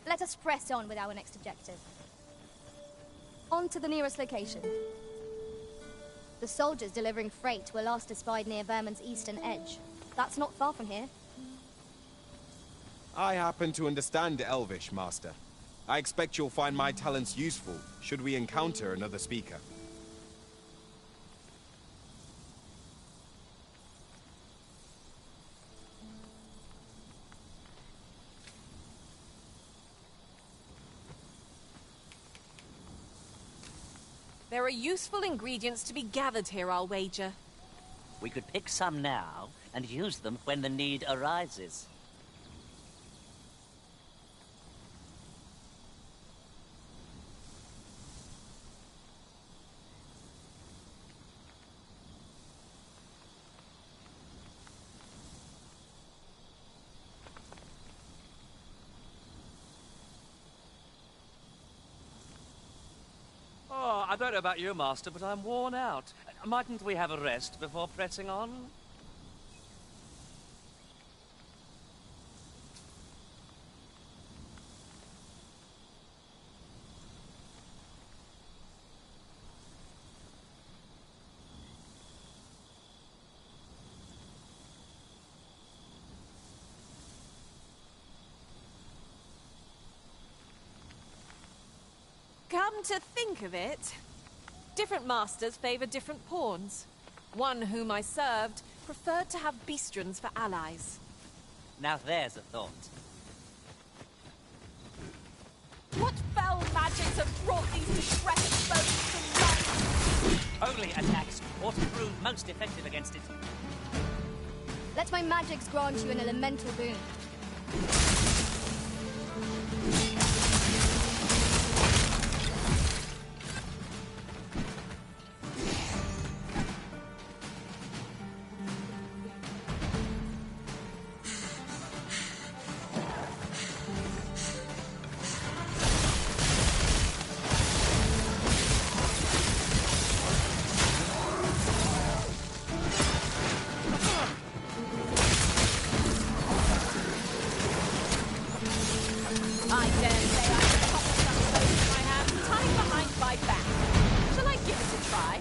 Let us press on with our next objective. On to the nearest location. The soldiers delivering freight were last espied near Vermin's eastern edge. That's not far from here. I happen to understand Elvish, Master. I expect you'll find my talents useful, should we encounter another speaker. There are useful ingredients to be gathered here, I'll wager. We could pick some now and use them when the need arises. Oh, I don't know about you, Master, but I'm worn out. Mightn't we have a rest before pressing on? Come to think of it, different masters favor different pawns. One whom I served preferred to have beastrons for allies. Now there's a thought. What fell magics have brought these decrepit bones to life? Only attacks waterproof most effective against it. Let my magics grant you an elemental boon. I dare say I could pop some bones in my hand, tied behind my back. Shall I give it a try?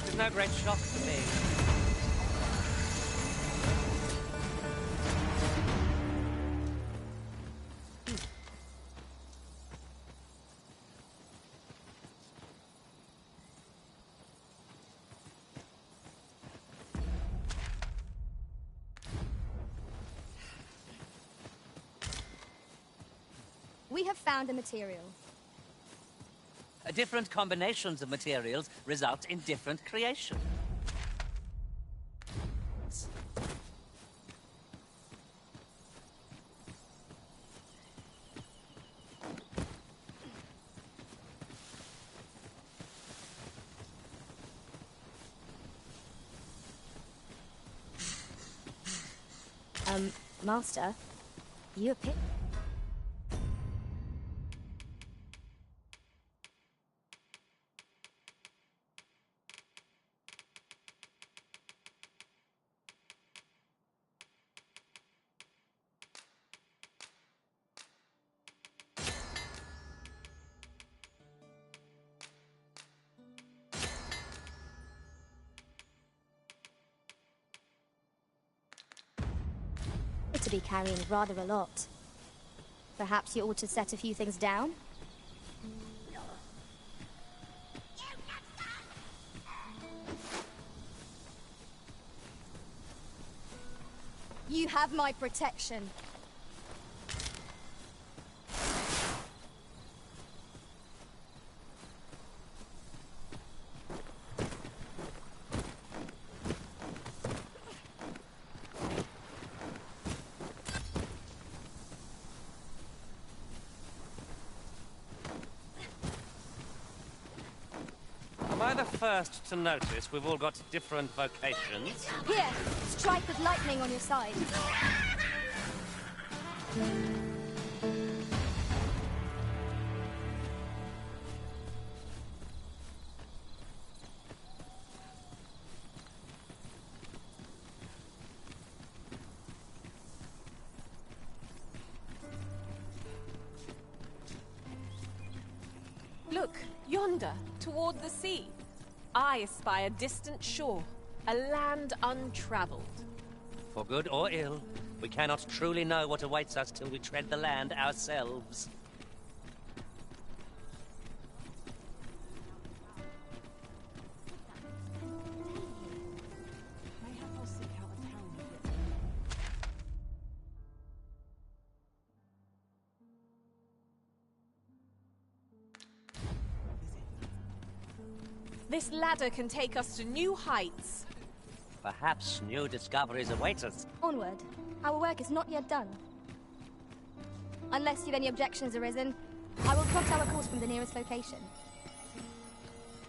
There's no great shock for me. We have found a material. Different combinations of materials result in different creations. Master, you appear... to be carrying rather a lot. Perhaps you ought to set a few things down? You have my protection. Am I the first to notice we've all got different vocations? Here, strike with lightning on your side. Yonder, toward the sea. I espy a distant shore, a land untraveled. For good or ill, we cannot truly know what awaits us till we tread the land ourselves. This ladder can take us to new heights. Perhaps new discoveries await us. Onward. Our work is not yet done. Unless you've any objections arisen, I will plot our course from the nearest location.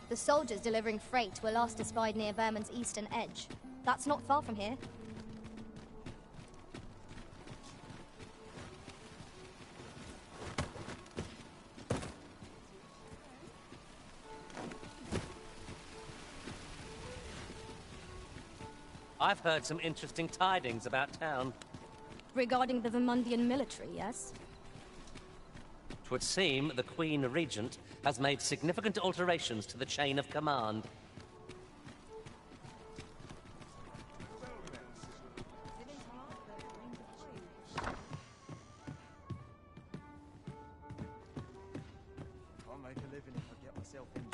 The soldiers delivering freight were last espied near Vermin's eastern edge. That's not far from here. I've heard some interesting tidings about town. Regarding the Vermundian military, yes? 'Twould seem the Queen Regent has made significant alterations to the chain of command. I'll make a living if I get myself in.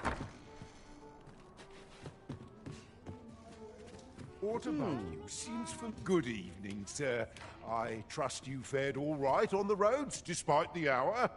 What about you? Seems for good evening, sir. I trust you fared all right on the roads, despite the hour?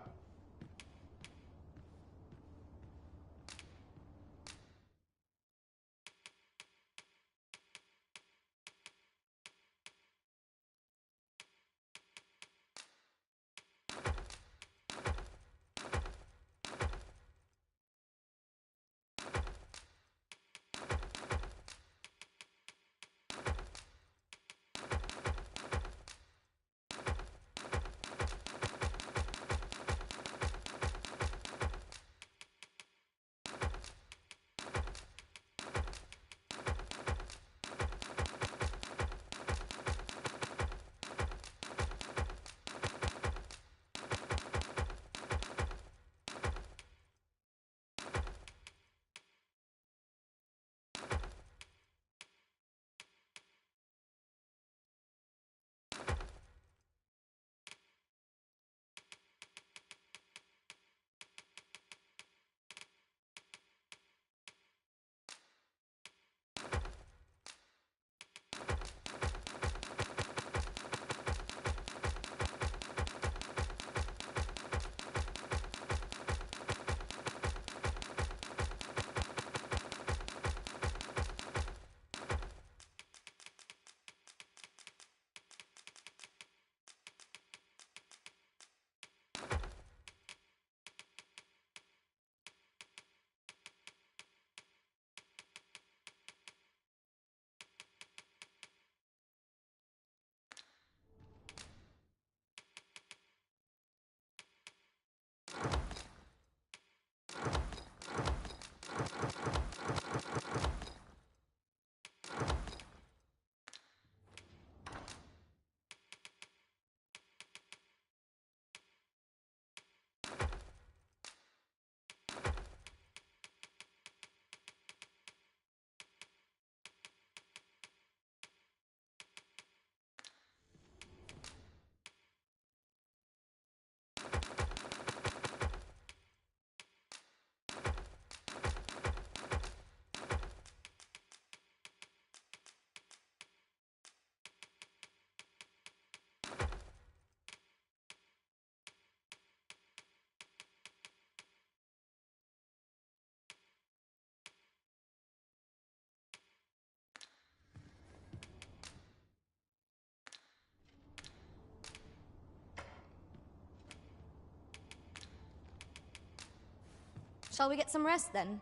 Shall we get some rest then?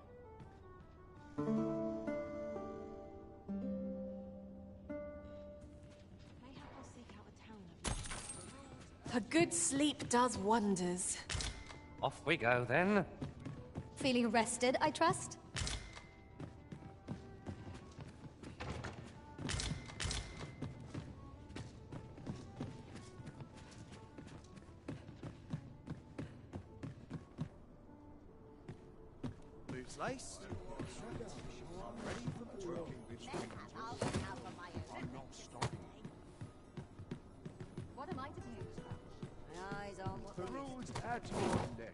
A good sleep does wonders. Off we go, then. Feeling rested, I trust? It's laced. I'm ready for patrol. I'm not stopping. What am I to do? My eyes on what The rules at your leisure.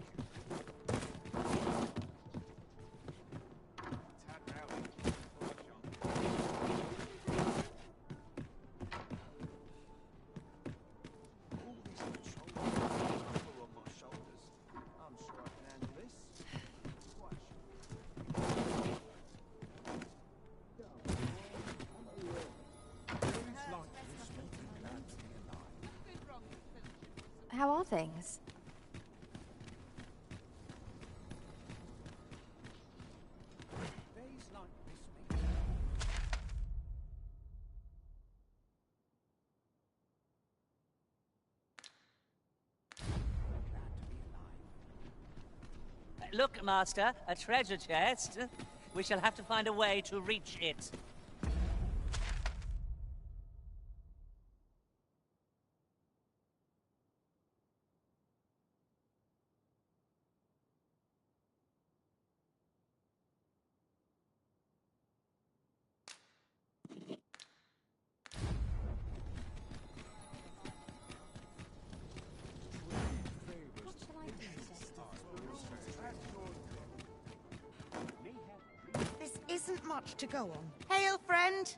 All this patrol on my shoulders. I'm sure I can handle this. Quite sure. How are things? Days like this make Look, Master, a treasure chest. We shall have to find a way to reach it. What shall I do? This isn't much to go on. Hail, friend!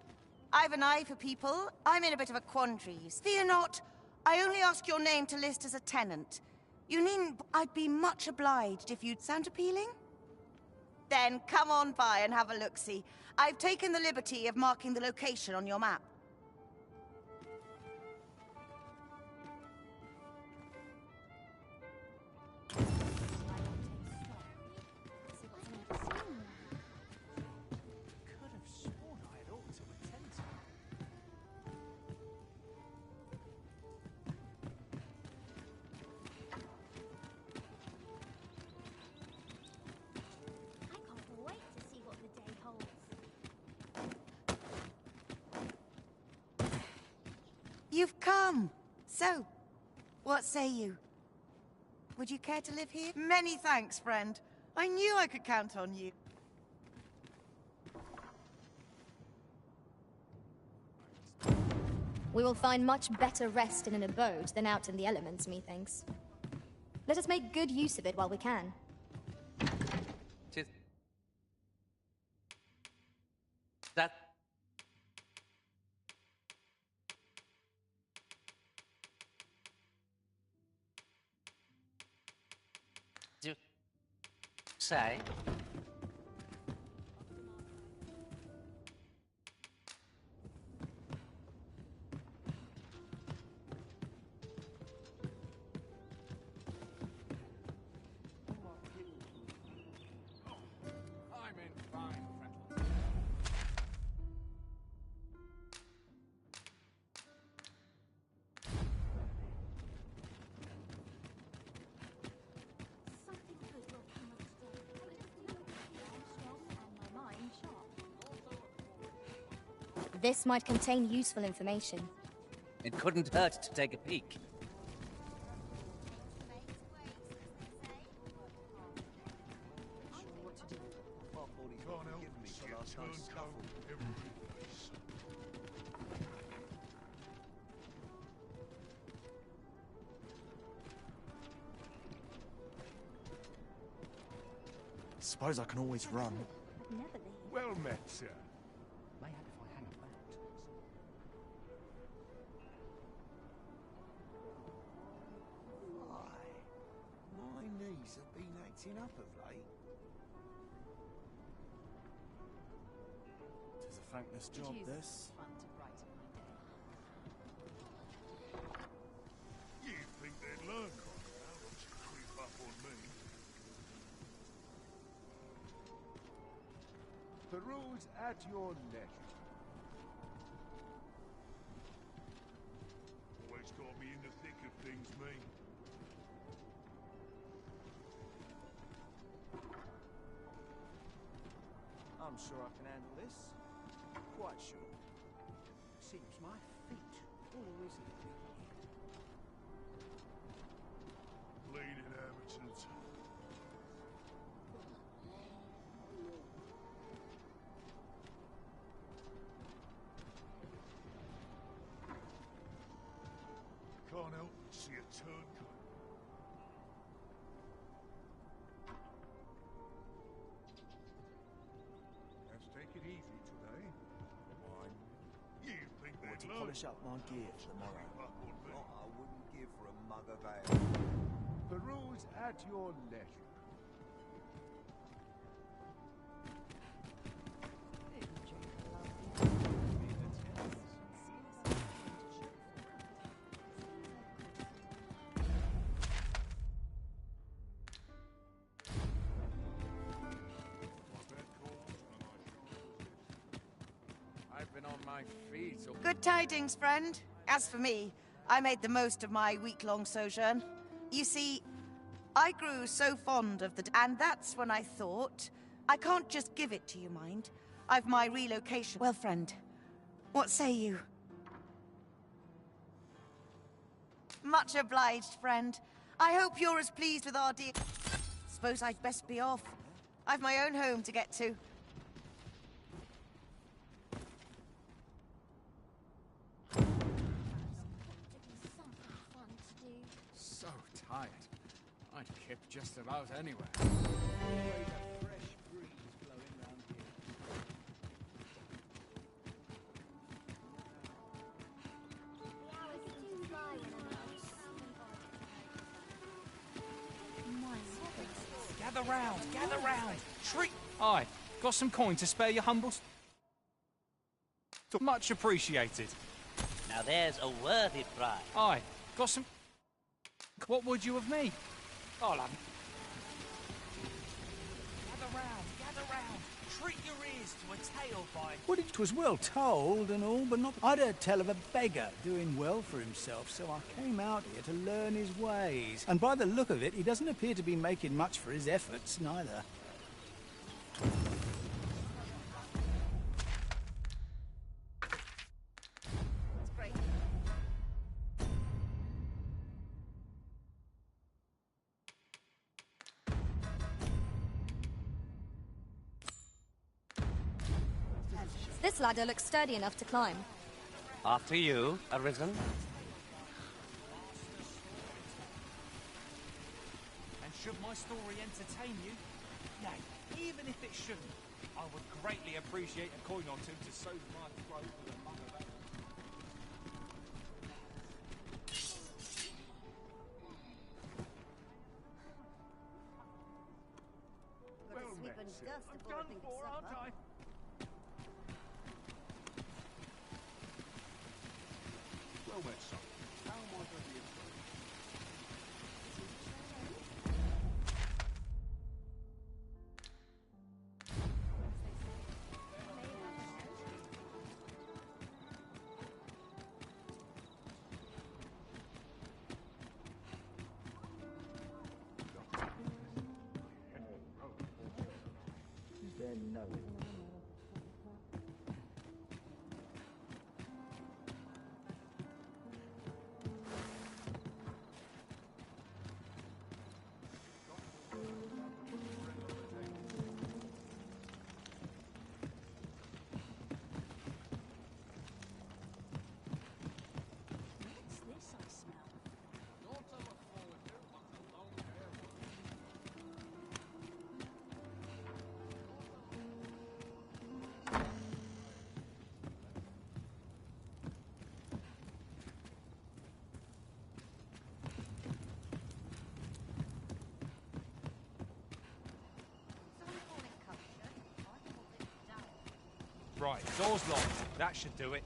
I've an eye for people. I'm in a bit of a quandary. Fear not. I only ask your name to list as a tenant. You needn't... I'd be much obliged if you'd sound appealing. Then come on by and have a look-see. I've taken the liberty of marking the location on your map. could have sworn I had ought to attend to it. I can't wait to see what the day holds. You've come. So, what say you? Would you care to live here? Many thanks, friend. I knew I could count on you. We will find much better rest in an abode than out in the elements, methinks. Let us make good use of it while we can. Tis... That... You... say? I'm in fine fettle. Something good will come of today. I'm strong and my mind sharp. This might contain useful information. It couldn't hurt to take a peek. Can't help myself, turncoat every place. Suppose I can always run. Never leave. Well met, sir. May have if I hang about. Why? My knees have been acting up of late. Tis a thankless job, this. You'd think they'd learn by now, once you creep up on me. The rules at your leisure. Always got me in the thick of things, me. I'm sure I can handle this. Quite sure. Seems my feet always lead me here. Bleeding amateurs. your turncoat. Let's take it easy today. Mind you think I want they'd to learn? polish up my gear for tomorrow. Luck on me. What I wouldn't give for a mug of ale. Peruse at your leisure. I've been on my feet all... Good tidings, friend. As for me, I made the most of my week-long sojourn. You see, I grew so fond of the... And that's when I thought, I can't just give it to you, mind. I've my relocation... Well, friend, what say you? Much obliged, friend. I hope you're as pleased with our deal. Suppose I'd best be off. I've my own home to get to. So tired. I'd kip just about anywhere. Always a fresh breeze blowing round here. Gather round! Treat... Aye, got some coin to spare your humbles? Much appreciated. Now there's a worthy prize. Aye, got some... What would you of me? I'll have... Gather round! Treat your ears to a tale by... Well, it was well told and all, but not... I'd heard tell of a beggar doing well for himself, so I came out here to learn his ways. And by the look of it, he doesn't appear to be making much for his efforts, neither. This ladder looks sturdy enough to climb. After you, Arisen. And should my story entertain you, nay, even if it shouldn't, I would greatly appreciate a coin or two to soothe my throat with a mug of ale. Well met, sir. I'm done for, aren't I? Well met, son. How am I going to be employed? Is there no... Right, door's locked. That should do it.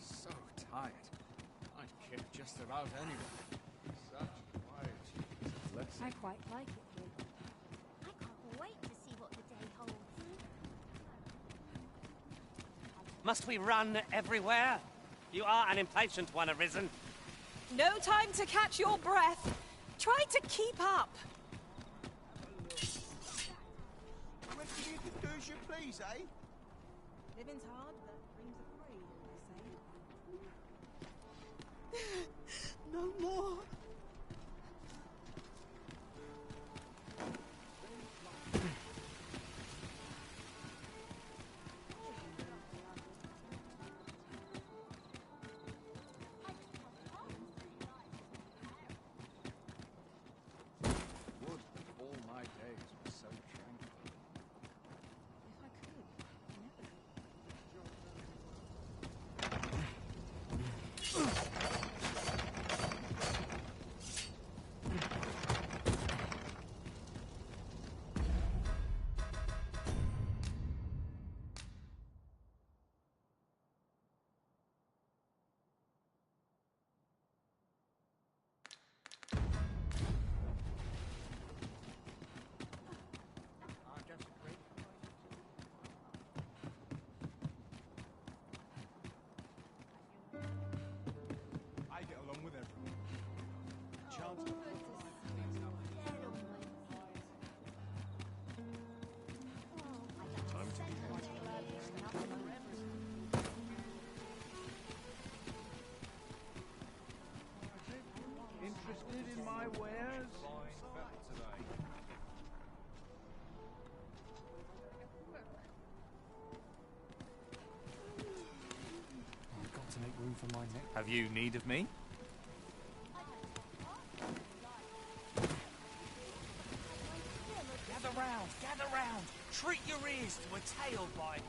So tired. I'd kip just about anywhere. Such quiet. Blessing. I quite like it here. I can't wait to see what the day holds. Must we run everywhere? You are an impatient one, Arisen. No time to catch your breath. Try to keep up. Reckon you can do as you please, eh? Living's hard, but dreams are free, they say. No more. Would that all my days were so tranquil. If I could, never. I get along with everyone. Chance Time to be heading. Interested in my wares? fine better today. I've got to make room for my neck. Have you need of me? Gather round, gather round. Treat your ears to a tale by a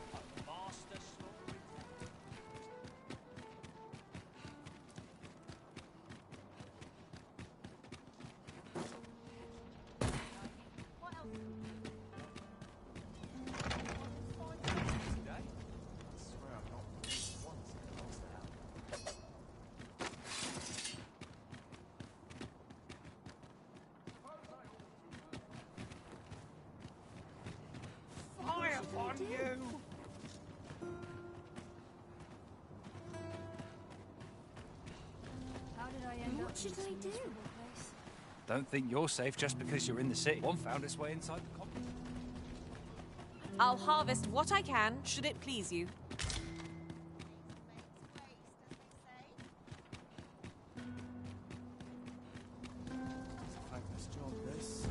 master story. Today? I swear I'm not once lost out. Fire upon you! How did I end up? What should I do? Don't think you're safe just because you're in the city. One found its way inside the complex. I'll harvest what I can, should it please you. It's a thankless job, this.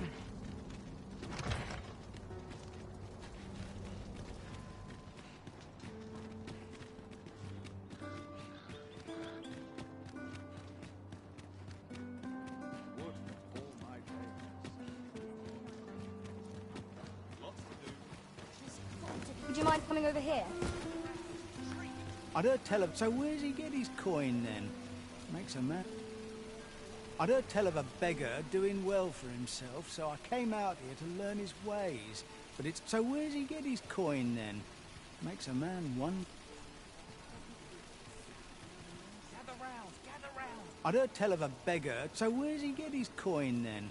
Would that all my days. Lots to do. Would you mind coming over here? I'd heard tell of... So where's he get his coin, then? Makes a man... I'd heard tell of a beggar doing well for himself, so I came out here to learn his ways. But it's... So where's he get his coin, then? Makes a man wonder... Gather round, gather round. I'd heard tell of a beggar, so where's he get his coin, then?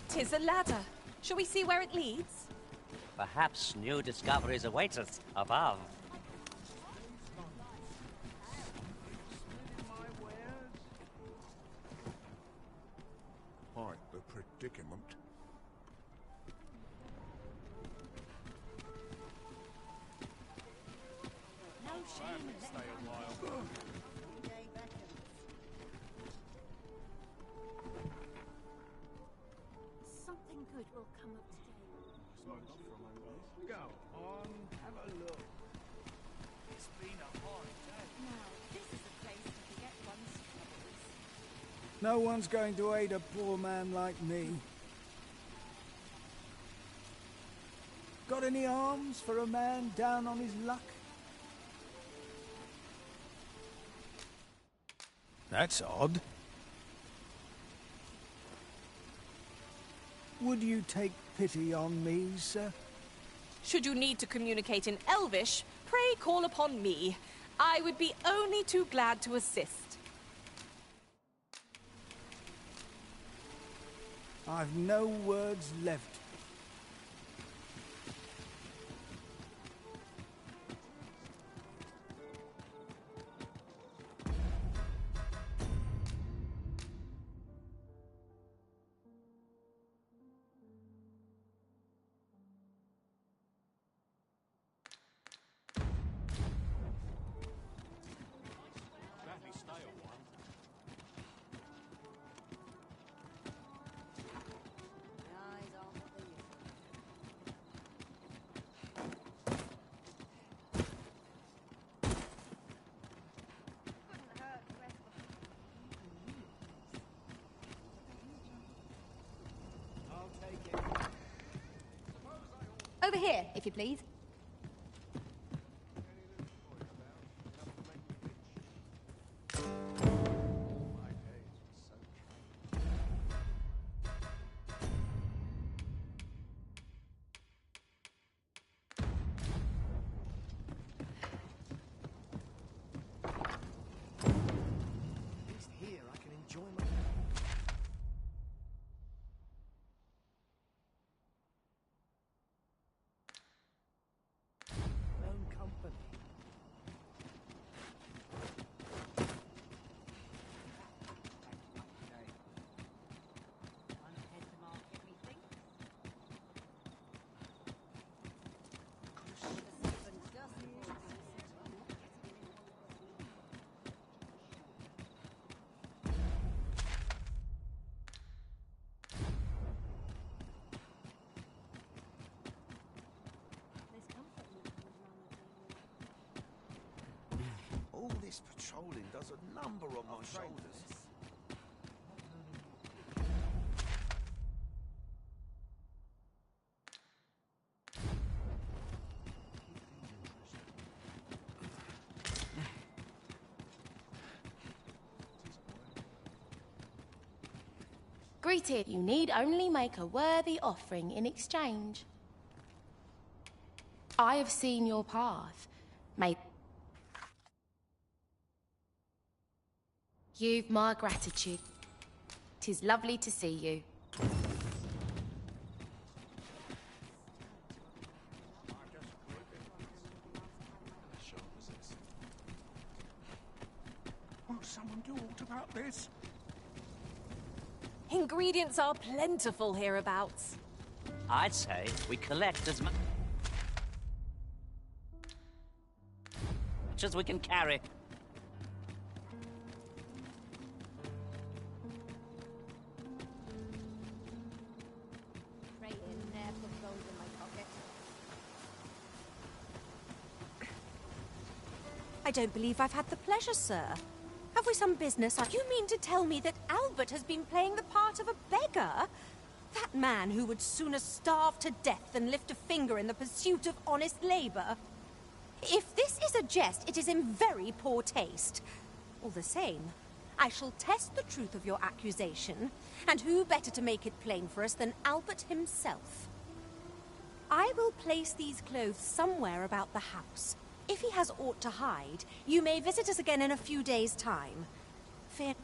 'Tis a ladder. Shall we see where it leads? Perhaps new discoveries await us above. Quite the predicament. No shame in Stay a while. Something good will come of today. Go on, have a look. It's been a hard day. Now, this is a place to forget one's troubles. No one's going to aid a poor man like me. Got any alms for a man down on his luck? That's odd. Would you take pity on me, sir? Should you need to communicate in Elvish, pray call upon me. I would be only too glad to assist. I've no words left. here, if you please. At least here I can enjoy my... own company. All this patrolling does a number on my shoulders. Greeted. You need only make a worthy offering in exchange. I have seen your path. May you've my gratitude. 'Tis lovely to see you. Won't someone do aught about this? Ingredients are plentiful hereabouts. I'd say we collect as much as we can carry. Right in there, put gold in my pocket. I don't believe I've had the pleasure, sir. Have we some business? You mean to tell me that Albert has been playing the part of a beggar? That man who would sooner starve to death than lift a finger in the pursuit of honest labor? If this is a jest, it is in very poor taste. All the same, I shall test the truth of your accusation, and who better to make it plain for us than Albert himself? I will place these clothes somewhere about the house. If he has aught to hide, you may visit us again in a few days' time. Fear...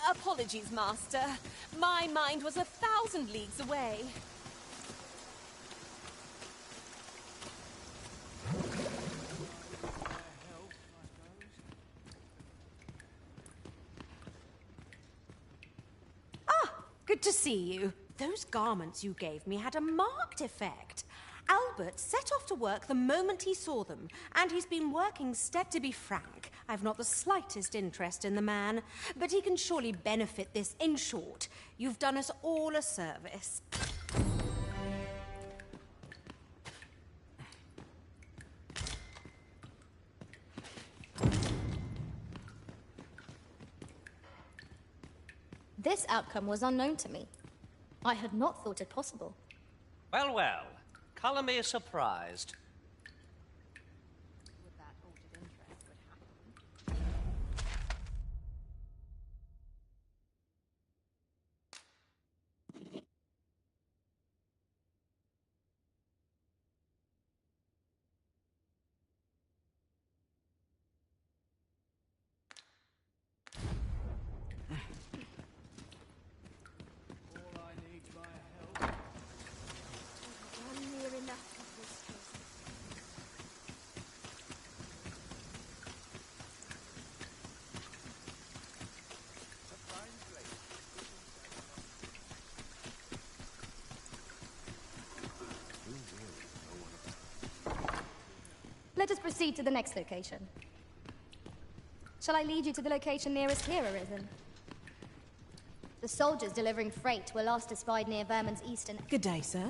Apologies, Master. My mind was 1,000 leagues away. Ah, good to see you. Those garments you gave me had a marked effect. Albert set off to work the moment he saw them, and he's been working To be frank, I've not the slightest interest in the man, but he can surely benefit this. In short, you've done us all a service. This outcome was unknown to me. I had not thought it possible. Well, well. Colour me surprised. Let us proceed to the next location. Shall I lead you to the location nearest here, Arisen? The soldiers delivering freight were last espied near Vermin's eastern... Good day, sir.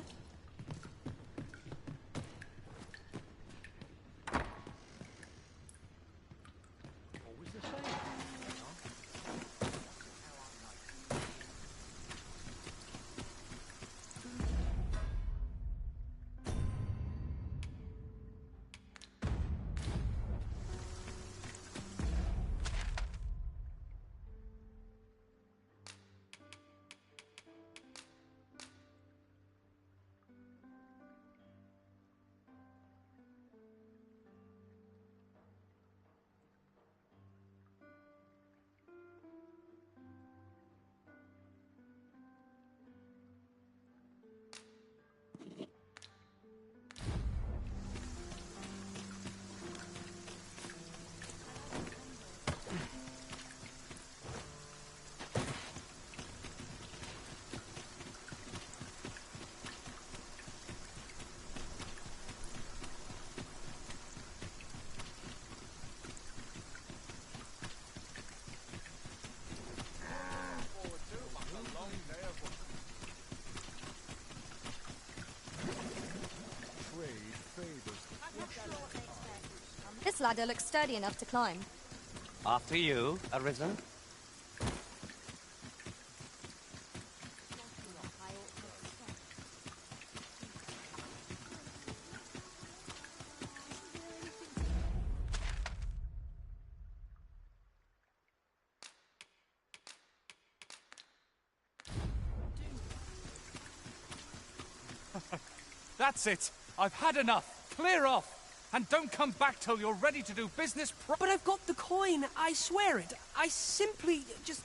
This ladder looks sturdy enough to climb. After you, Arisen. That's it. I've had enough. Clear off. And don't come back till you're ready to do business But I've got the coin. I swear it. I simply just...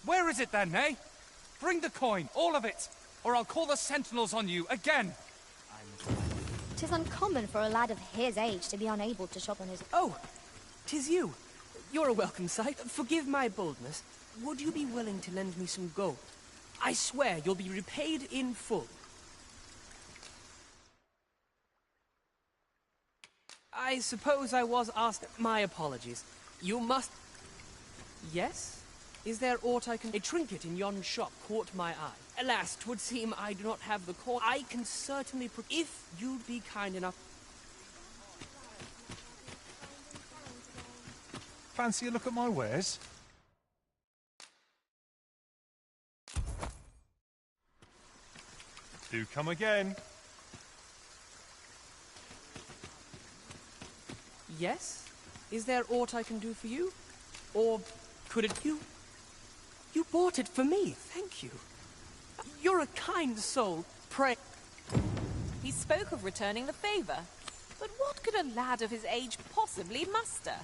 Where is it then, eh? Bring the coin, all of it, or I'll call the sentinels on you again. 'Tis uncommon for a lad of his age to be unable to shop on his... Oh, 'tis you. You're a welcome sight. Forgive my boldness. Would you be willing to lend me some gold? I swear you'll be repaid in full. I suppose I was asked... My apologies. You must... Yes? Is there aught I can... A trinket in yon shop caught my eye. Alas, 'twould seem I do not have the coin. I can certainly... If you'd be kind enough... Fancy a look at my wares? Do come again. Yes? Is there aught I can do for you? Or could it... You bought it for me. Thank you. You're a kind soul. Pray... He spoke of returning the favor. But what could a lad of his age possibly muster?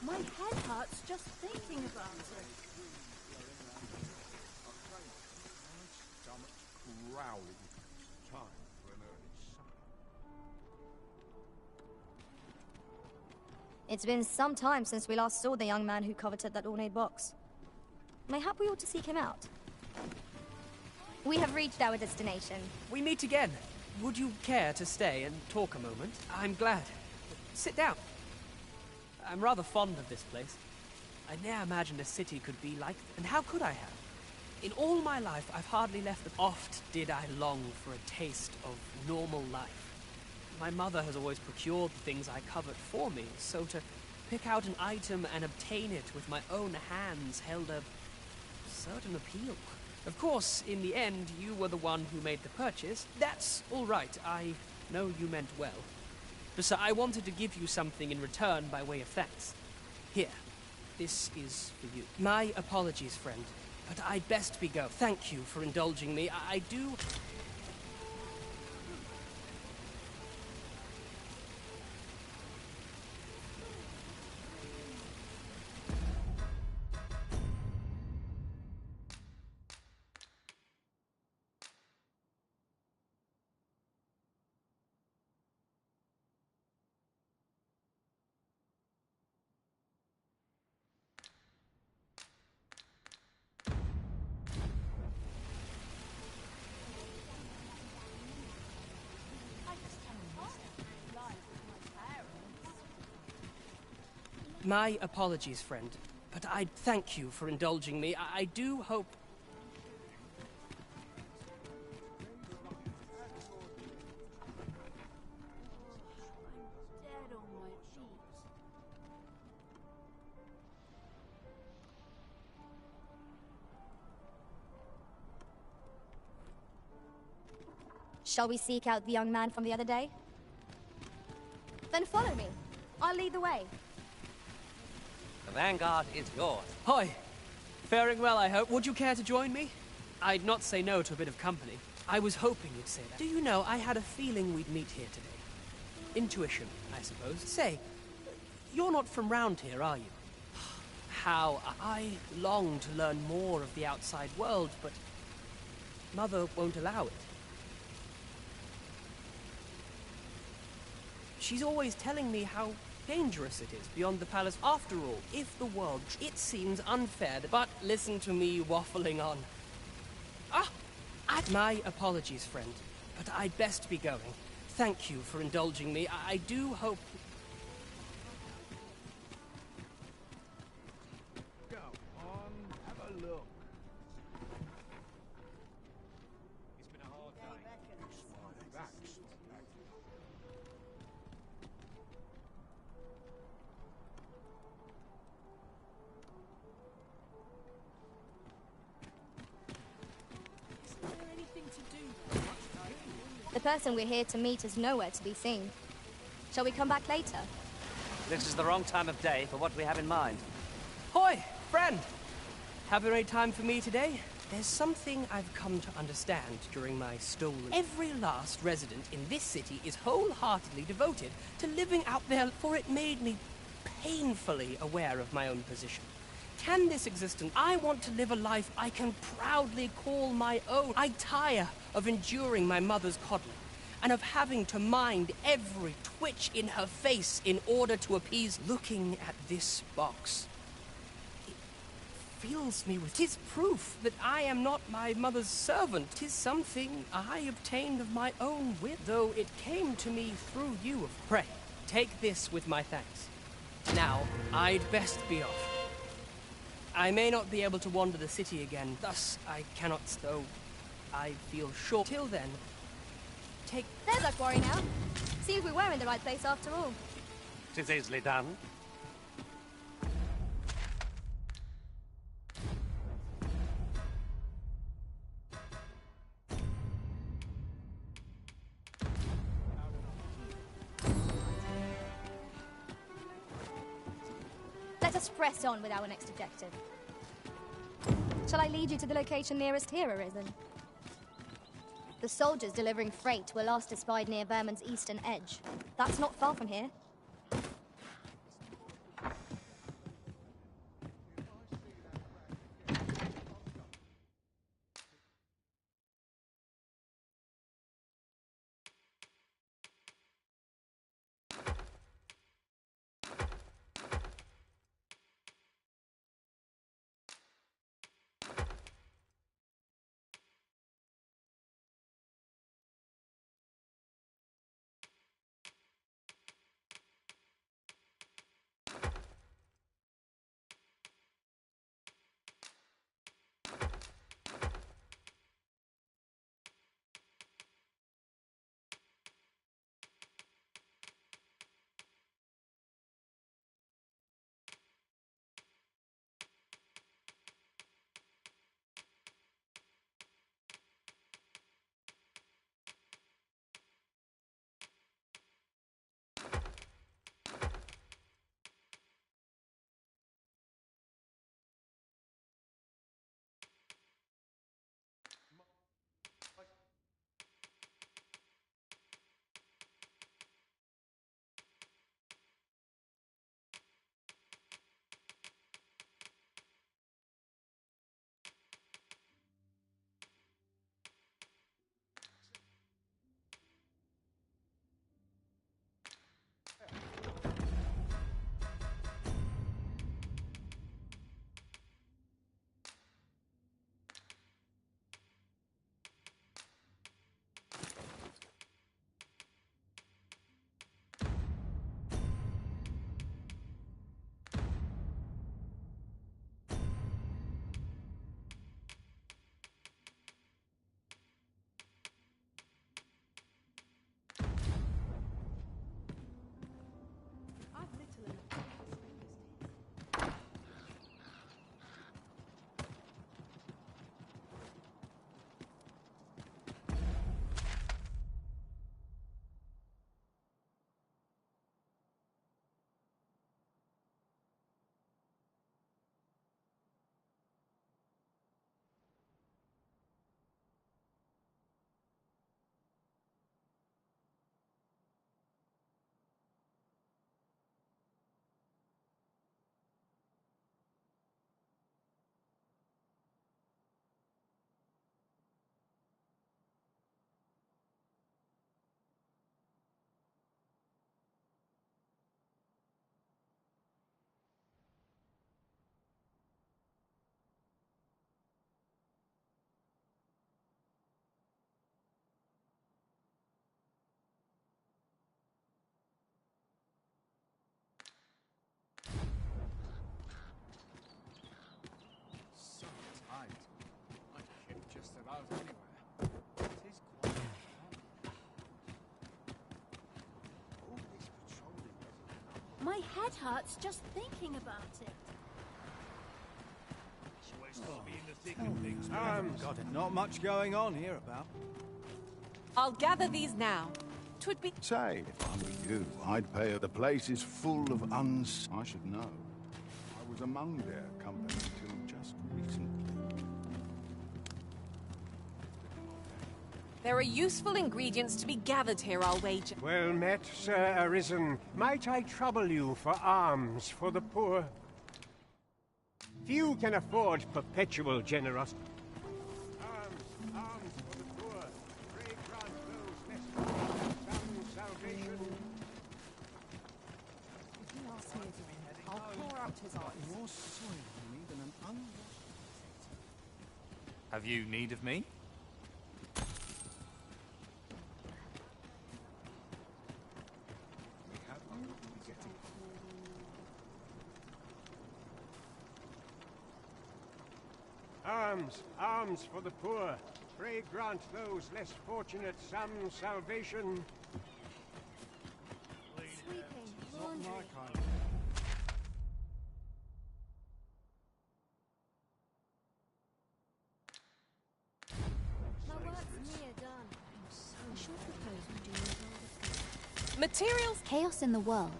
My head hurts just thinking about it. Growling. Time for an early supper. It's been some time since we last saw the young man who coveted that ornate box. Mayhap we ought to seek him out. We have reached our destination. We meet again. Would you care to stay and talk a moment? I'm glad. Sit down. I'm rather fond of this place. I ne'er imagined a city could be like this. And how could I have? In all my life, I've hardly left the... Oft did I long for a taste of normal life. My mother has always procured the things I covet for me, so to pick out an item and obtain it with my own hands held a certain appeal. Of course, in the end, you were the one who made the purchase. That's all right. I know you meant well. Besides, I wanted to give you something in return by way of thanks. Here, this is for you. My apologies, friend, but I'd best be going. Thank you for indulging me. I do... My apologies, friend. But I'd thank you for indulging me. I do hope... Shall we seek out the young man from the other day? Then follow me. I'll lead the way. The vanguard is yours. Hi. Faring well, I hope. Would you care to join me? I'd not say no to a bit of company. I was hoping you'd say that. Do you know, I had a feeling we'd meet here today. Intuition, I suppose. Say, you're not from round here, are you? How I long to learn more of the outside world, but Mother won't allow it. She's always telling me how dangerous it is beyond the palace. After all, if the world... It seems unfair, but listen to me waffling on. My apologies, friend, but I'd best be going. Thank you for indulging me. I do hope... Go on, have a look. It's been a hard day. That's The person we're here to meet is nowhere to be seen. Shall we come back later? This is the wrong time of day for what we have in mind. Hoi, friend! Have a great time for me today? There's something I've come to understand during my stolen... Every last resident in this city is wholeheartedly devoted to living out there, for it made me painfully aware of my own position. Can this existence... I want to live a life I can proudly call my own. I tire of enduring my mother's coddling, and of having to mind every twitch in her face in order to appease. Looking at this box, it fills me with... 'Tis proof that I am not my mother's servant. 'Tis something I obtained of my own will, though it came to me through you. Pray, take this with my thanks. Now, I'd best be off. I may not be able to wander the city again, thus I cannot, though I feel sure. Till then, take... There's our quarry now. Seems we were in the right place after all. 'Tis easily done. Let us press on with our next objective. Shall I lead you to the location nearest here, Arisen? The soldiers delivering freight were last espied near Vermin's eastern edge. That's not far from here. My head hurts just thinking about it. Got it. Not much going on here about. I'll gather these now. 'Twould be... Say, if I were you, I'd pay her. The place is full of I should know. I was among their company till just recently. There are useful ingredients to be gathered here, I'll wager. Well met, Sir Arisen. Might I trouble you for alms for the poor? Few can afford perpetual generosity. Alms for the poor. Pray grant those less some salvation. If he asks me again, I'll pour out his eyes. More soil on me than an unwashed. Have you need of me? Alms for the poor. Pray grant those less fortunate some salvation. Sweeping, laundry. My work's near done. I should propose we do more. Materials... Chaos in the world.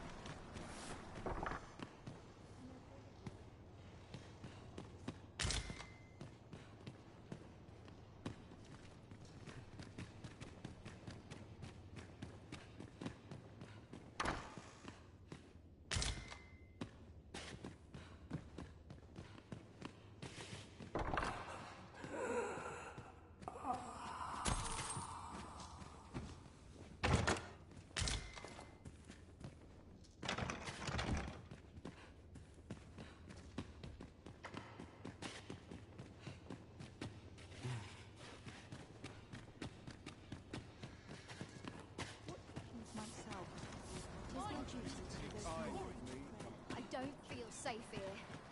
I don't feel safe here.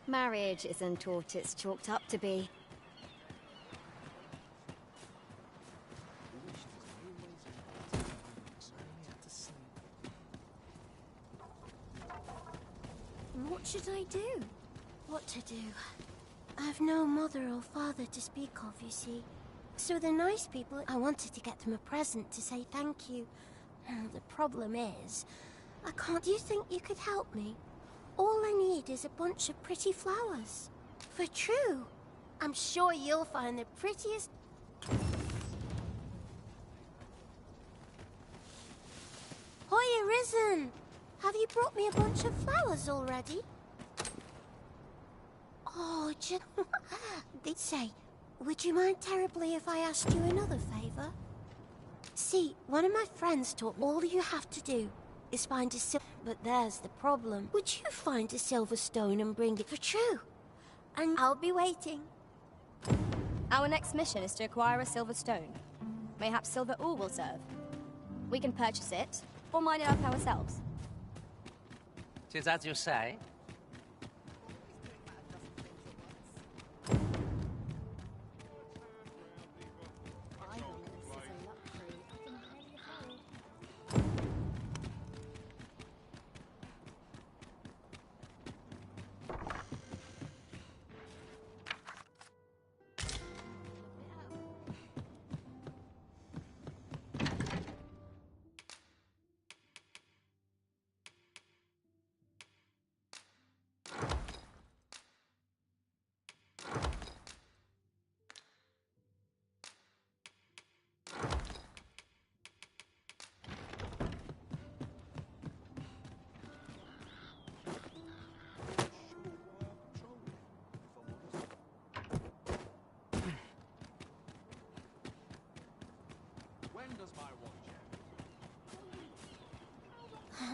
Marriage isn't what it's chalked up to be. What should I do? What to do? I've no mother or father to speak of, you see. So the nice people, I wanted to get them a present to say thank you. The problem is, I can't... Do you think you could help me? All I need is a bunch of pretty flowers. For true. I'm sure you'll find the prettiest... Hoy, Arisen! Have you brought me a bunch of flowers already? Oh, they'd say, would you mind terribly if I asked you another favor? See, one of my friends taught all you have to do is find a silver... But there's the problem. Would you find a silver stone and bring it for true? And I'll be waiting. Our next mission is to acquire a silver stone. Mayhaps silver ore will serve. We can purchase it, or mine it up ourselves. 'Tis as you say.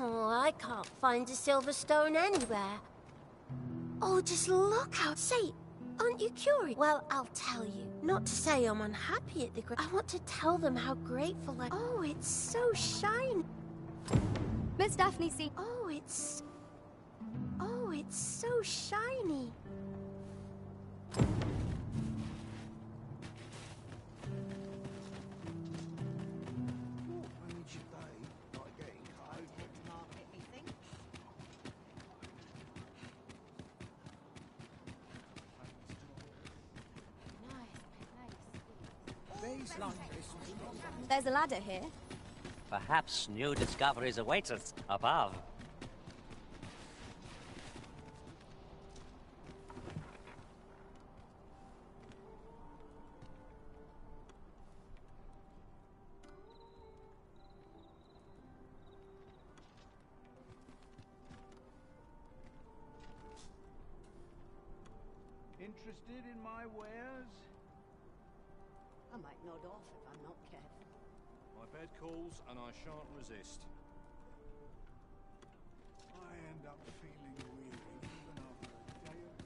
Oh, I can't find a silver stone anywhere. Oh, just look out. Say, aren't you curious? Well, I'll tell you. Not to say I'm unhappy at the I want to tell them how grateful I... Oh, it's so shiny. Miss Daphne, see... Oh, it's so shiny. There's a ladder here. Perhaps new discoveries await us above. Interested in my wares? I might nod off if I'm not careful. My bed calls, and I shan't resist. I end up feeling weary even after a day of...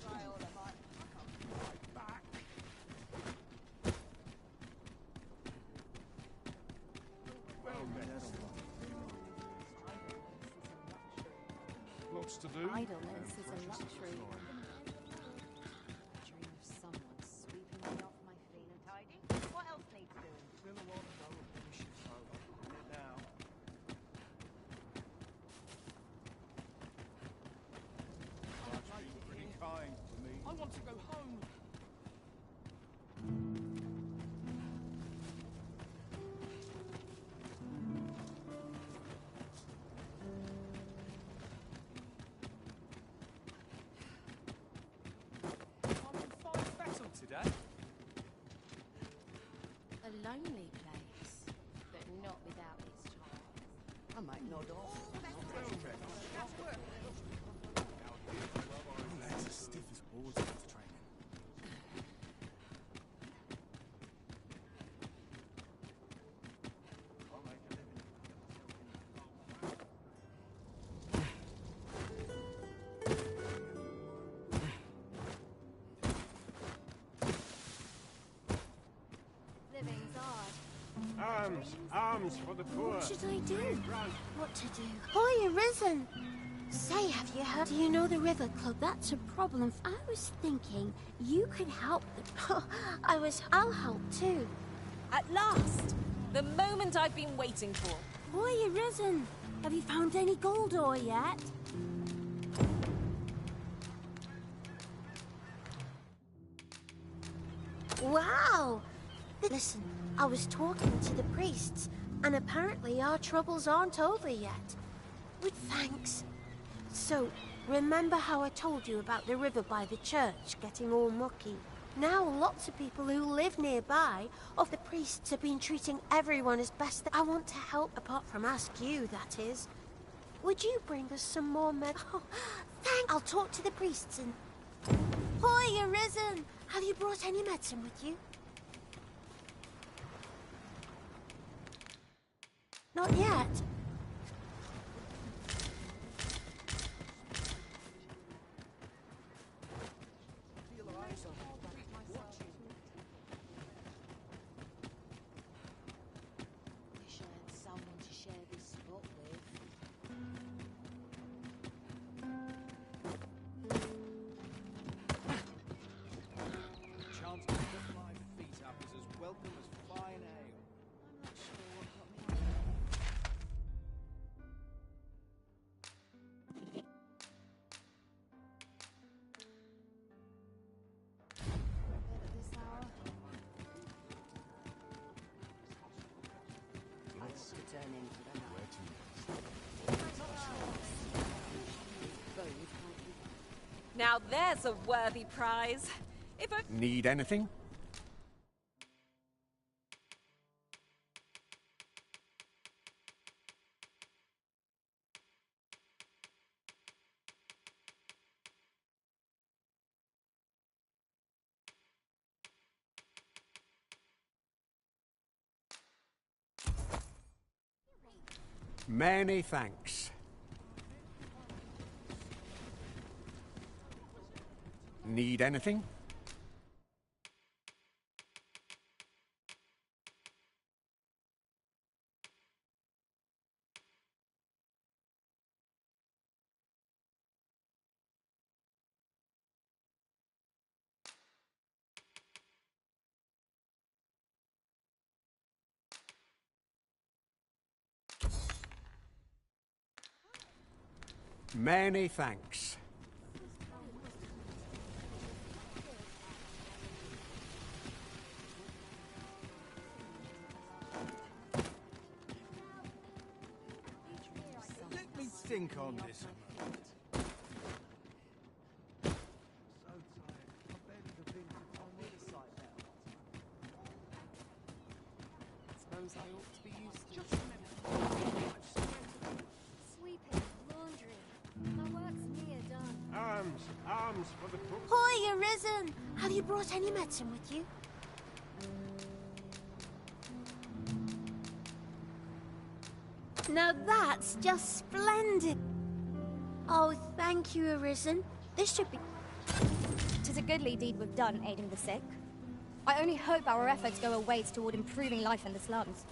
Try all I might. I can't be right back. Lots to do. Idleness is a luxury. Dream of someone sweeping me off my feet. Tidy? What else needs doing? Still a lot of other wishes, though. On it now. Life's been pretty kind to me. I want to go home. I'm in fine fettle today. A lonely place, but not without its charm. I might nod off if I'm not careful. Lads are stiff as boards after training. I'll make a living. Living's hard. Arms for the poor. What should I do? What to do? Oh, you're risen! Say, have you heard? Do you know the River Club? That's a problem. I was thinking you could help them. I'll help too. At last! The moment I've been waiting for. Boy, you're risen. Have you found any gold ore yet? Wow! Listen, I was talking to the priests, and apparently our troubles aren't over yet. With thanks. So, remember how I told you about the river by the church getting all mucky? Now lots of people who live nearby, of the priests, have been treating everyone as best I want to help, apart from ask you, that is. Would you bring us some more Oh, thanks. I'll talk to the priests and... Boy, you're risen! Have you brought any medicine with you? Not yet. Wish I had someone to share this spot with. Chance to lift my feet up is as welcome as fine ale. I'm not sure what got me on. Bed at this hour. Let's return into the night. Now there's a worthy prize. If I... Need anything? Many thanks. Need anything? Many thanks. think on this a moment. So tired. I barely have been to find the other side now. Suppose I ought to be used to Just it. a minute. Sweeping, laundry. My work's near done. Arms for the poor. Hoy, Arisen! Have you brought any medicine with you? Now that's just splendid. Oh, thank you, Arisen. This should be... 'Tis a goodly deed we've done, aiding the sick. I only hope our efforts go a ways toward improving life in the slums.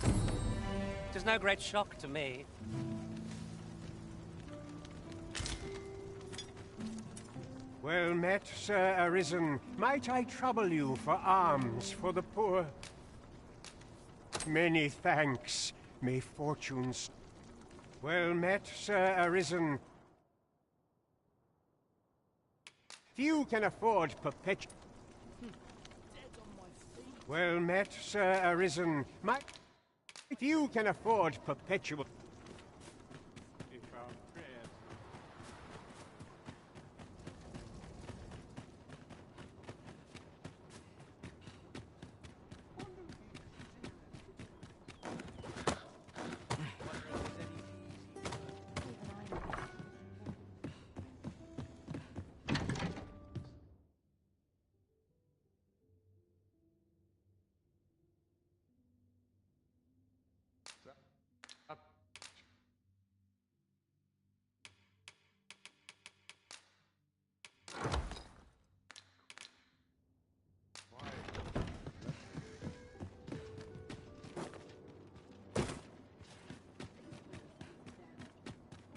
It is no great shock to me. Well met, Sir Arisen. Might I trouble you for alms for the poor? Many thanks. May fortunes... Well met, Sir Arisen. Few can afford perpetual... Well met, Sir Arisen. Few can afford perpetual... If our prayers...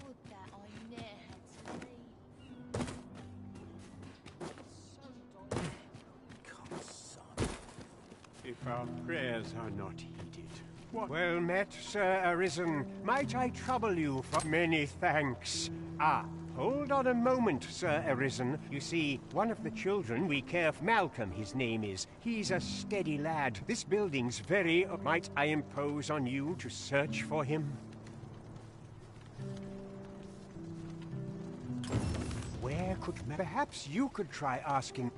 Would that I ne'er had to leave. If our prayers are not heeded. What? Well met, Sir Arisen. Might I trouble you for... Many thanks. Ah, hold on a moment, Sir Arisen. You see, one of the children we care for... Malcolm, his name is. He's a steady lad. This building's very... Might I impose on you to search for him? Where could... Perhaps you could try asking...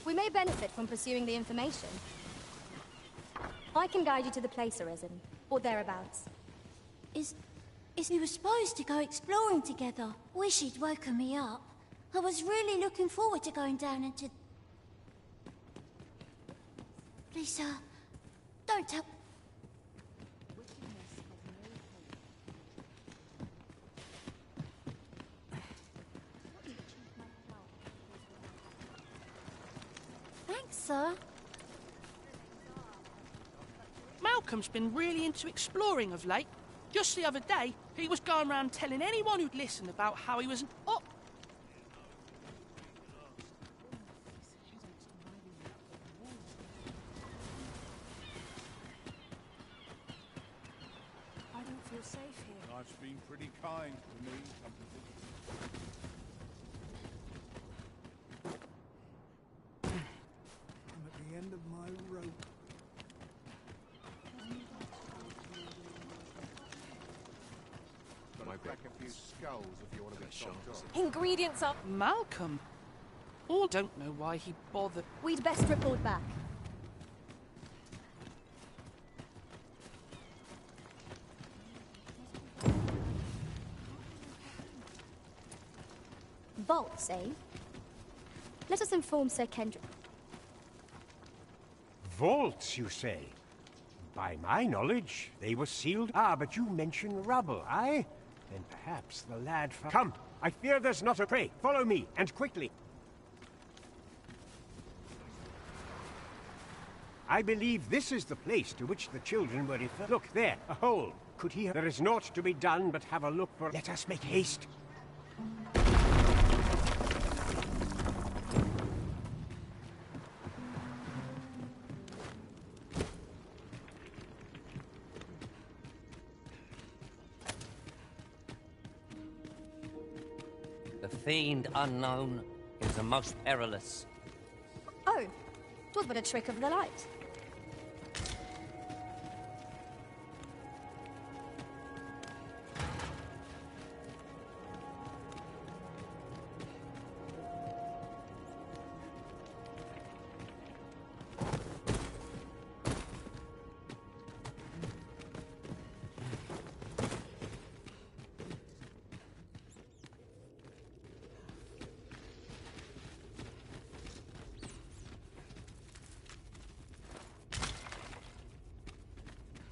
We may benefit from pursuing the information. I can guide you to the place, Arisen, or thereabouts. Is we were supposed to go exploring together? Wish he'd woken me up. I was really looking forward to going down into... Please, sir, don't tell... Thanks, sir. Malcolm's been really into exploring of late. Just the other day, he was going around telling anyone who'd listen about how he was an... Oh! I don't feel safe here. Life's been pretty kind to me, come to think of it. I'm at the end of my rope. Gotta crack a few skulls if you want to be chopped off. Ingredients are... Malcolm? All don't know why he bothered... We'd best report back. Vaults, eh? Let us inform Sir Kendrick. Vaults, you say? By my knowledge, they were sealed. Ah, but you mention rubble, aye? Then perhaps the lad... Come! I fear there's not a prey. Follow me, and quickly. I believe this is the place to which the children were referred. Look, there, a hole. Could he have... There is naught to be done but have a look for... Let us make haste. The fiend unknown is the most perilous. Oh, 'twas but a trick of the light.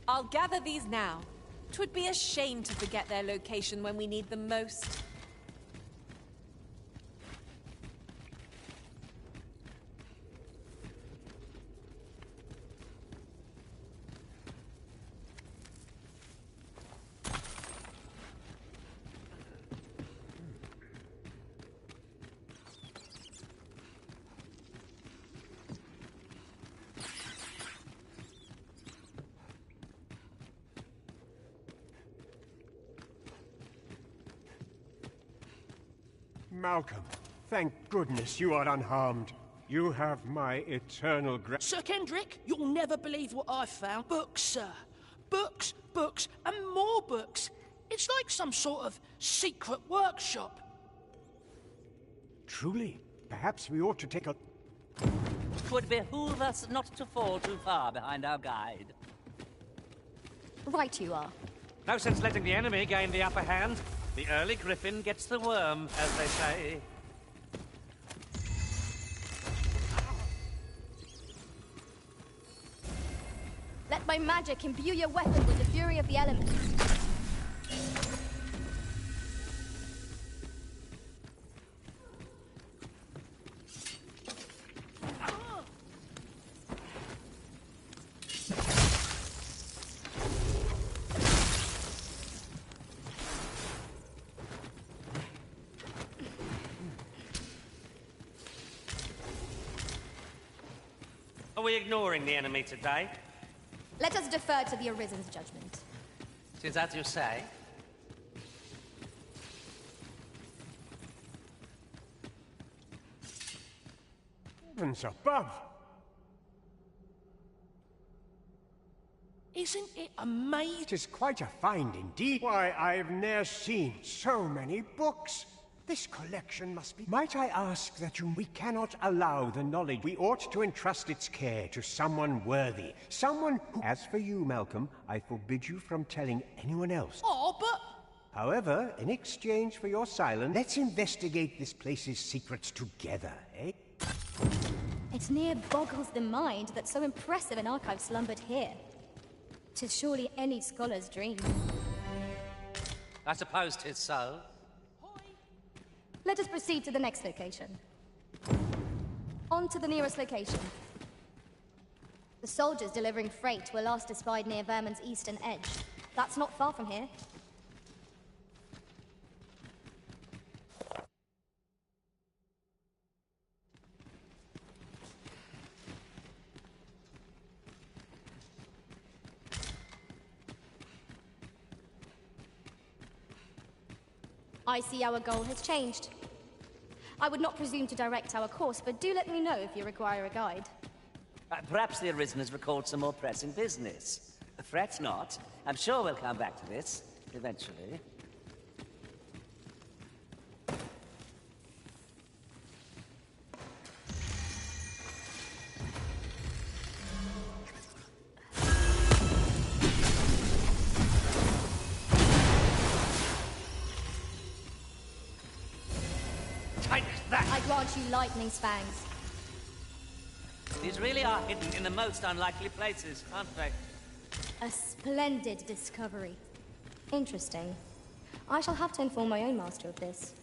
I'll gather these now. 'Twould be a shame to forget their location when we need them most. Malcolm, thank goodness you are unharmed. You have my eternal Sir Kendrick, you'll never believe what I've found. Books, sir. Books, books, and more books. It's like some sort of secret workshop. Truly, perhaps we ought to take a... 'Twould behoove us not to fall too far behind our guide. Right you are. No sense letting the enemy gain the upper hand. The early griffin gets the worm, as they say. Let my magic imbue your weapon with the fury of the elements. Are we ignoring the enemy today? Let us defer to the Arisen's judgment. Since as you say. Heavens above! Isn't it amazing? It is quite a find indeed. Why, I've ne'er seen so many books. This collection must be... Might I ask that we cannot allow the knowledge. We ought to entrust its care to someone worthy. Someone who... As for you, Malcolm, I forbid you from telling anyone else. Oh, but... However, in exchange for your silence, let's investigate this place's secrets together, eh? It near boggles the mind that so impressive an archive slumbered here. 'Tis surely any scholar's dream. I suppose 'tis so. Let us proceed to the next location. On to the nearest location. The soldiers delivering freight were last espied near Vermin's eastern edge. That's not far from here. I see our goal has changed. I would not presume to direct our course, but do let me know if you require a guide. Perhaps the Arisen has recalled some more pressing business. Fret not. I'm sure we'll come back to this, eventually. I grant you lightning's fangs. These really are hidden in the most unlikely places, aren't they? A splendid discovery. Interesting. I shall have to inform my own master of this.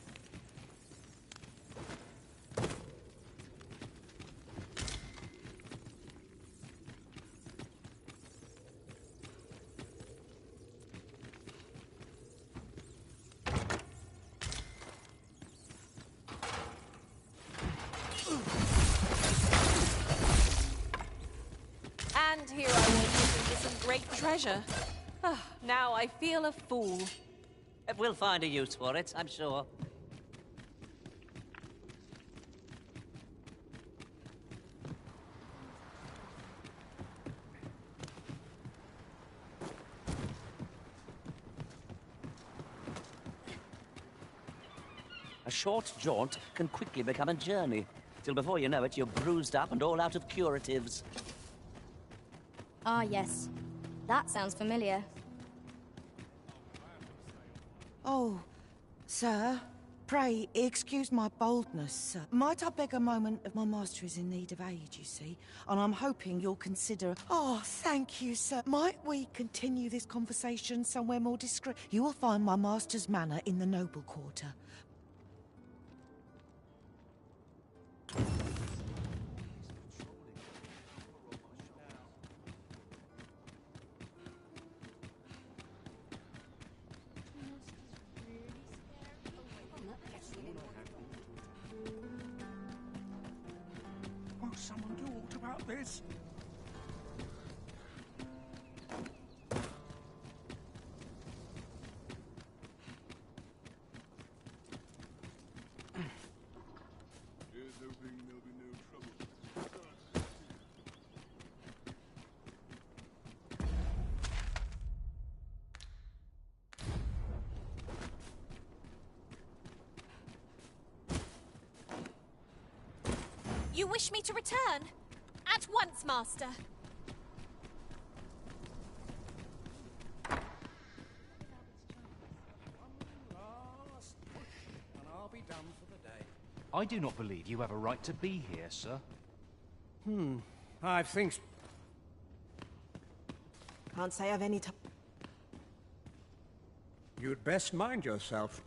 great treasure. Ah, now I feel a fool. We'll find a use for it, I'm sure. A short jaunt can quickly become a journey, till before you know it, you're bruised up and all out of curatives. Ah, yes. That sounds familiar. Oh, sir, pray excuse my boldness, sir. Might I beg a moment of my master is in need of aid, you see, and I'm hoping you'll consider... Oh, thank you, sir. Might we continue this conversation somewhere more discreet? You will find my master's manor in the noble quarter. Will someone do aught about this? Here's hoping there'll be no trouble. You wish me to return? At once, Master. Last push, and I'll be done for the day. I do not believe you have a right to be here, sir. I think... Can't say I've any time. You'd best mind yourself.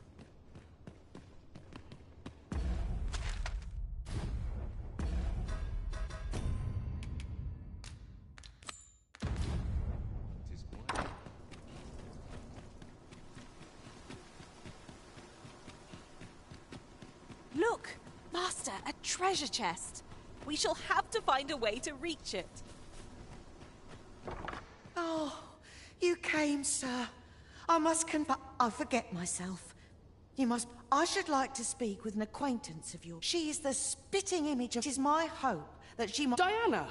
Look, Master, a treasure chest. We shall have to find a way to reach it. Oh, you came, sir. I must confess, I forget myself. You must... I should like to speak with an acquaintance of yours. She is the spitting image of... It is my hope that she might... Diana,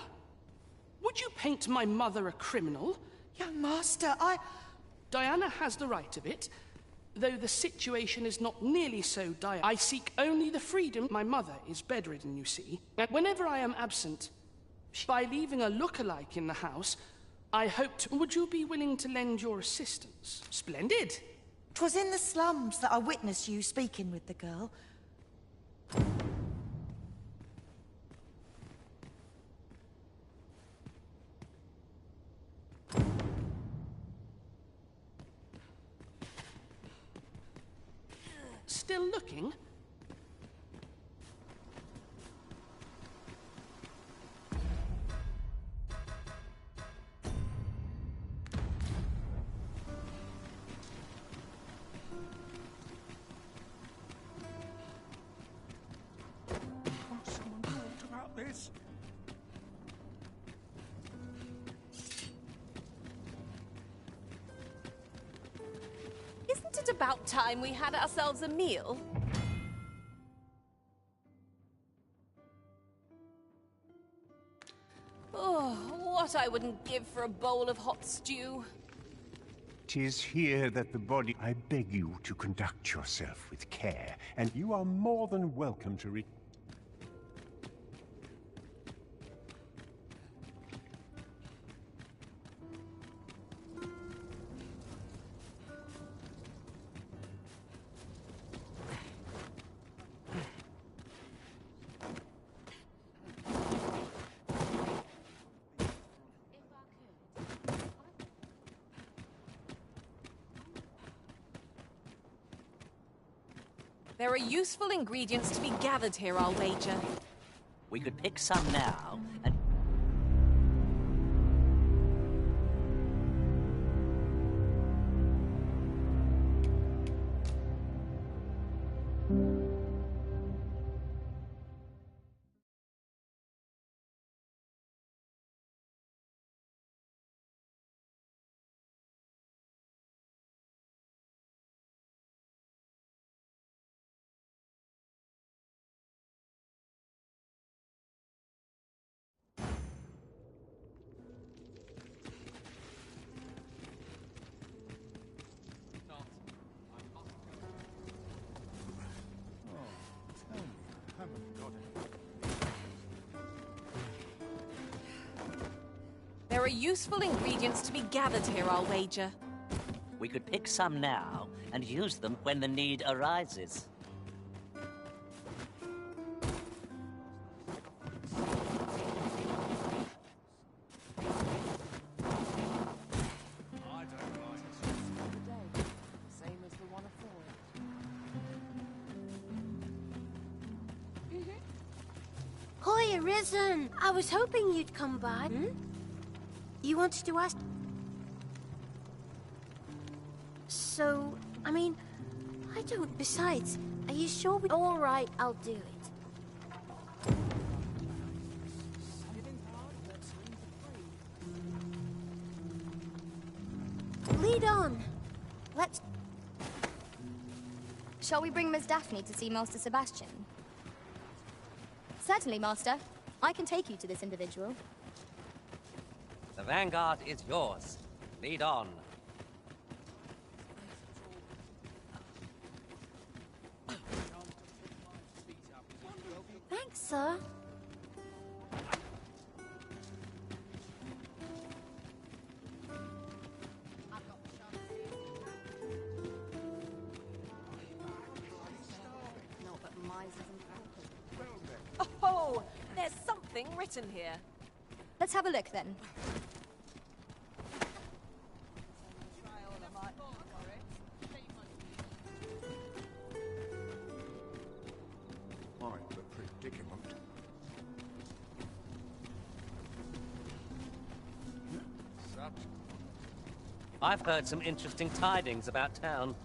would you paint my mother a criminal? Young master, Diana has the right of it, though the situation is not nearly so dire. I seek only the freedom. My mother is bedridden, you see. And whenever I am absent, by leaving a look-alike in the house, I hoped... Would you be willing to lend your assistance? Splendid. 'Twas in the slums that I witnessed you speaking with the girl. Still looking? Will someone do aught about this? Isn't it about time we had ourselves a meal? Oh, what I wouldn't give for a bowl of hot stew. 'Tis here that the body... I beg you to conduct yourself with care, and you are more than welcome to There are useful ingredients to be gathered here, I'll wager. We could pick some now, and There are useful ingredients to be gathered here, I'll wager. We could pick some now and use them when the need arises. Hoy, Arisen! I was hoping you'd come by. Hmm? You wanted to ask... So, I mean, I don't... Besides, are you sure we... All right, I'll do it. Lead on. Let's... Shall we bring Miss Daphne to see Master Sebastian? Certainly, Master. I can take you to this individual. The vanguard is yours. Lead on. Thanks, sir. Oh, there's something written here. Let's have a look, then. Quite the predicament. I've heard some interesting tidings about town.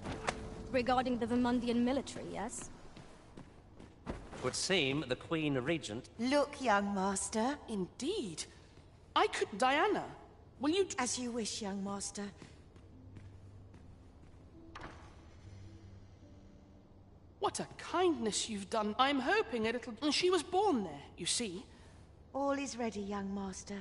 Regarding the Vermundian military, yes? Would seem the Queen Regent... Look, young master. Indeed. I could... Diana, will you... As you wish, young master. What a kindness you've done. I'm hoping a little... And she was born there, you see. All is ready, young master.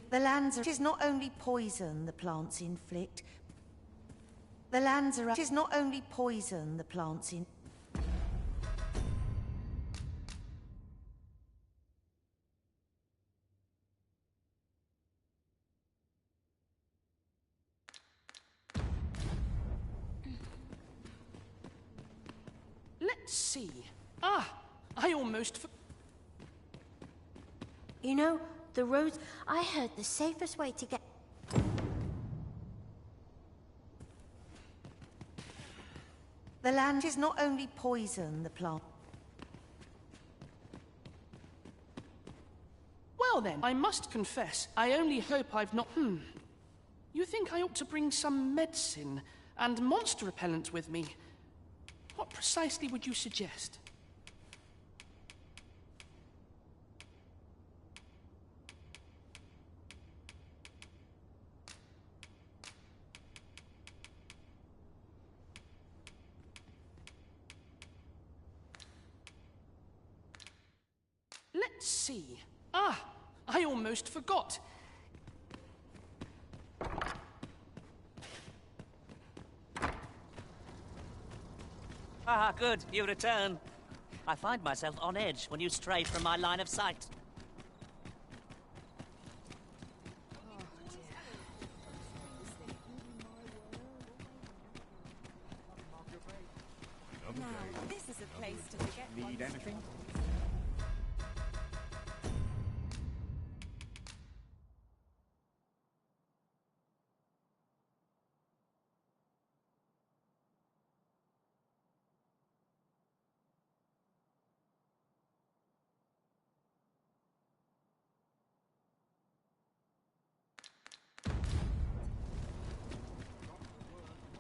The Lanza is not only poison the plants inflict. The Lanza is not only poison the plants in... Let's see. Ah, I almost... You know, the roads... I heard the safest way to get... The land is not only poison the plant... Well then, I must confess, I only hope I've not... You think I ought to bring some medicine and monster repellent with me? What precisely would you suggest? Let's see. Ah, I almost forgot. Ah, good, you return. I find myself on edge when you stray from my line of sight. Now, this is a place to forget. Need anything?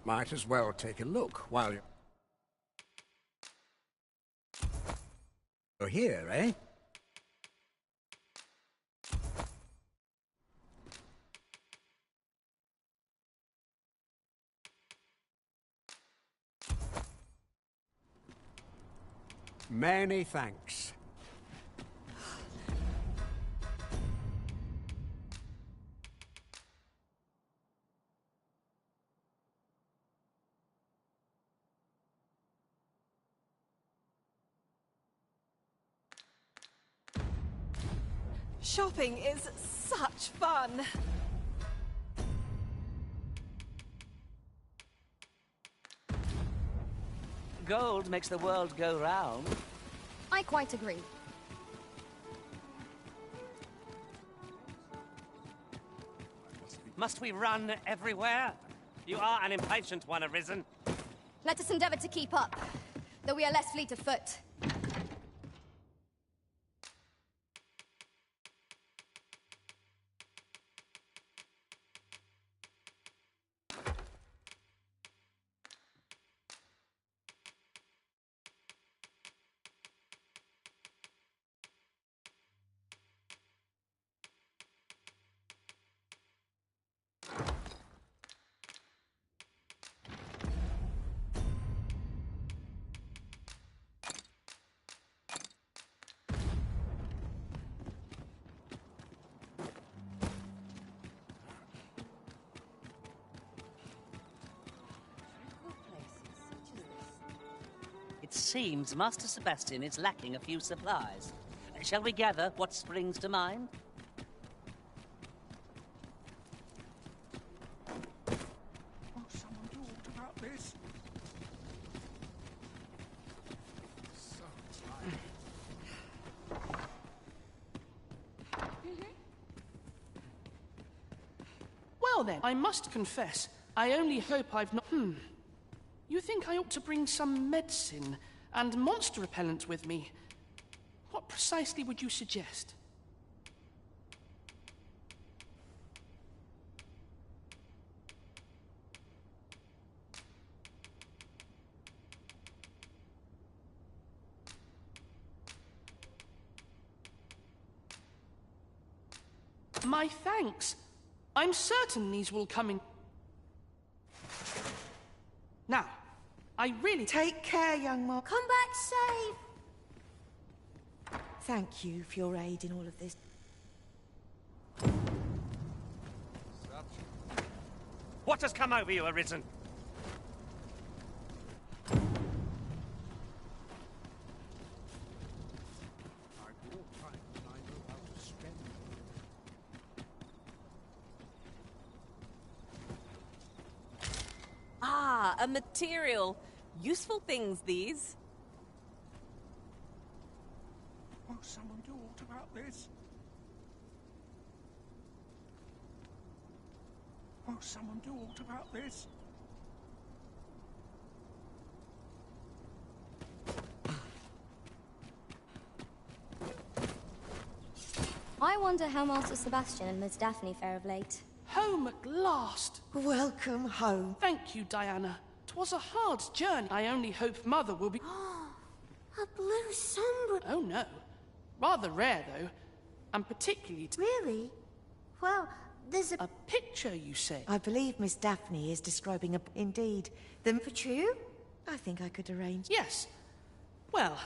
Might as well take a look while you're here, eh? Many thanks. Shopping is such fun. Gold makes the world go round. I quite agree. Must we run everywhere? You are an impatient one, Arisen. Let us endeavor to keep up, though we are less fleet of foot. It seems Master Sebastian is lacking a few supplies. Shall we gather what springs to mind? Oh, someone talked about this. So Well then, I must confess, I only hope I've not... You think I ought to bring some medicine and monster repellent with me? What precisely would you suggest? My thanks. I'm certain these will come in... Now, I really... Take care, young man. Come back safe. Thank you for your aid in all of this. What has come over you, Arisen? Ah, a material. Useful things, these. Oh, someone talked about this. Oh, someone talked about this. I wonder how Master Sebastian and Miss Daphne fare of late. Home at last. Welcome home. Thank you, Diana. 'Twas a hard journey. I only hope Mother will be... A blue sunbreak. Oh, no. Rather rare, though. And particularly... Really? Well, there's A picture, you say? I believe Miss Daphne is describing a... Indeed. For true? I think I could arrange... Yes. Well...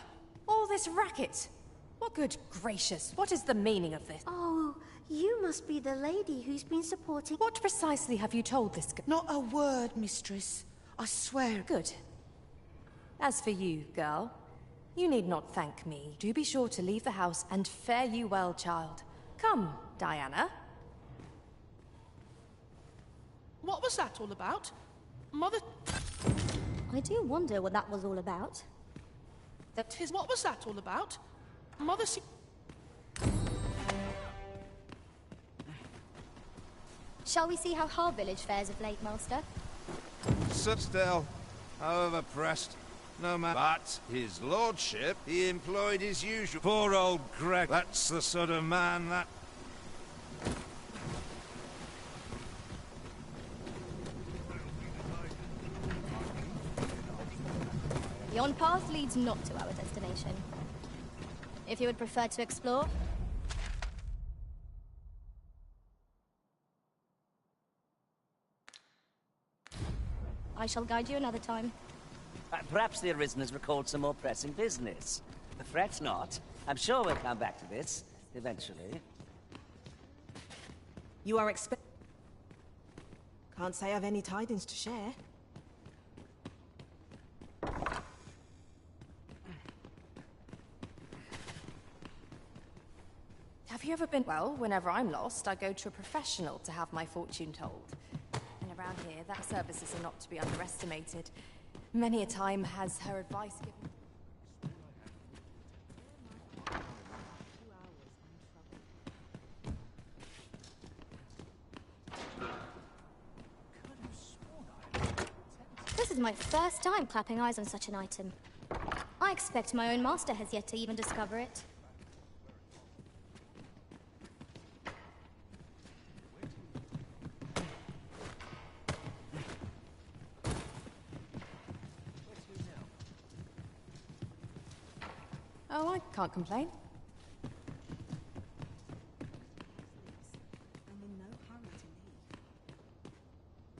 All this racket. What good gracious, what is the meaning of this? Oh, you must be the lady who's been supporting... What precisely have you told this girl? Not a word, mistress. I swear. Good. As for you, girl, you need not thank me. Do be sure to leave the house and fare you well, child. Come, Diana. What was that all about? Mother... I do wonder what that was all about. That is... What was that all about? Mother... Shall we see how Har village fares of late, Master? Sit still, however pressed, no matter. But his lordship, he employed his usual. Poor old Greg. That's the sort of man that. Yon path leads not to our destination. If you would prefer to explore, I shall guide you another time. Perhaps the Arisen has recalled some more pressing business. Fret not. I'm sure we'll come back to this, eventually. You are Can't say I've any tidings to share. Have you ever been... Well, whenever I'm lost, I go to a professional to have my fortune told. And around here, that services are not to be underestimated. Many a time has her advice given... This is my first time clapping eyes on such an item. I expect my own master has yet to even discover it. Oh, I can't complain.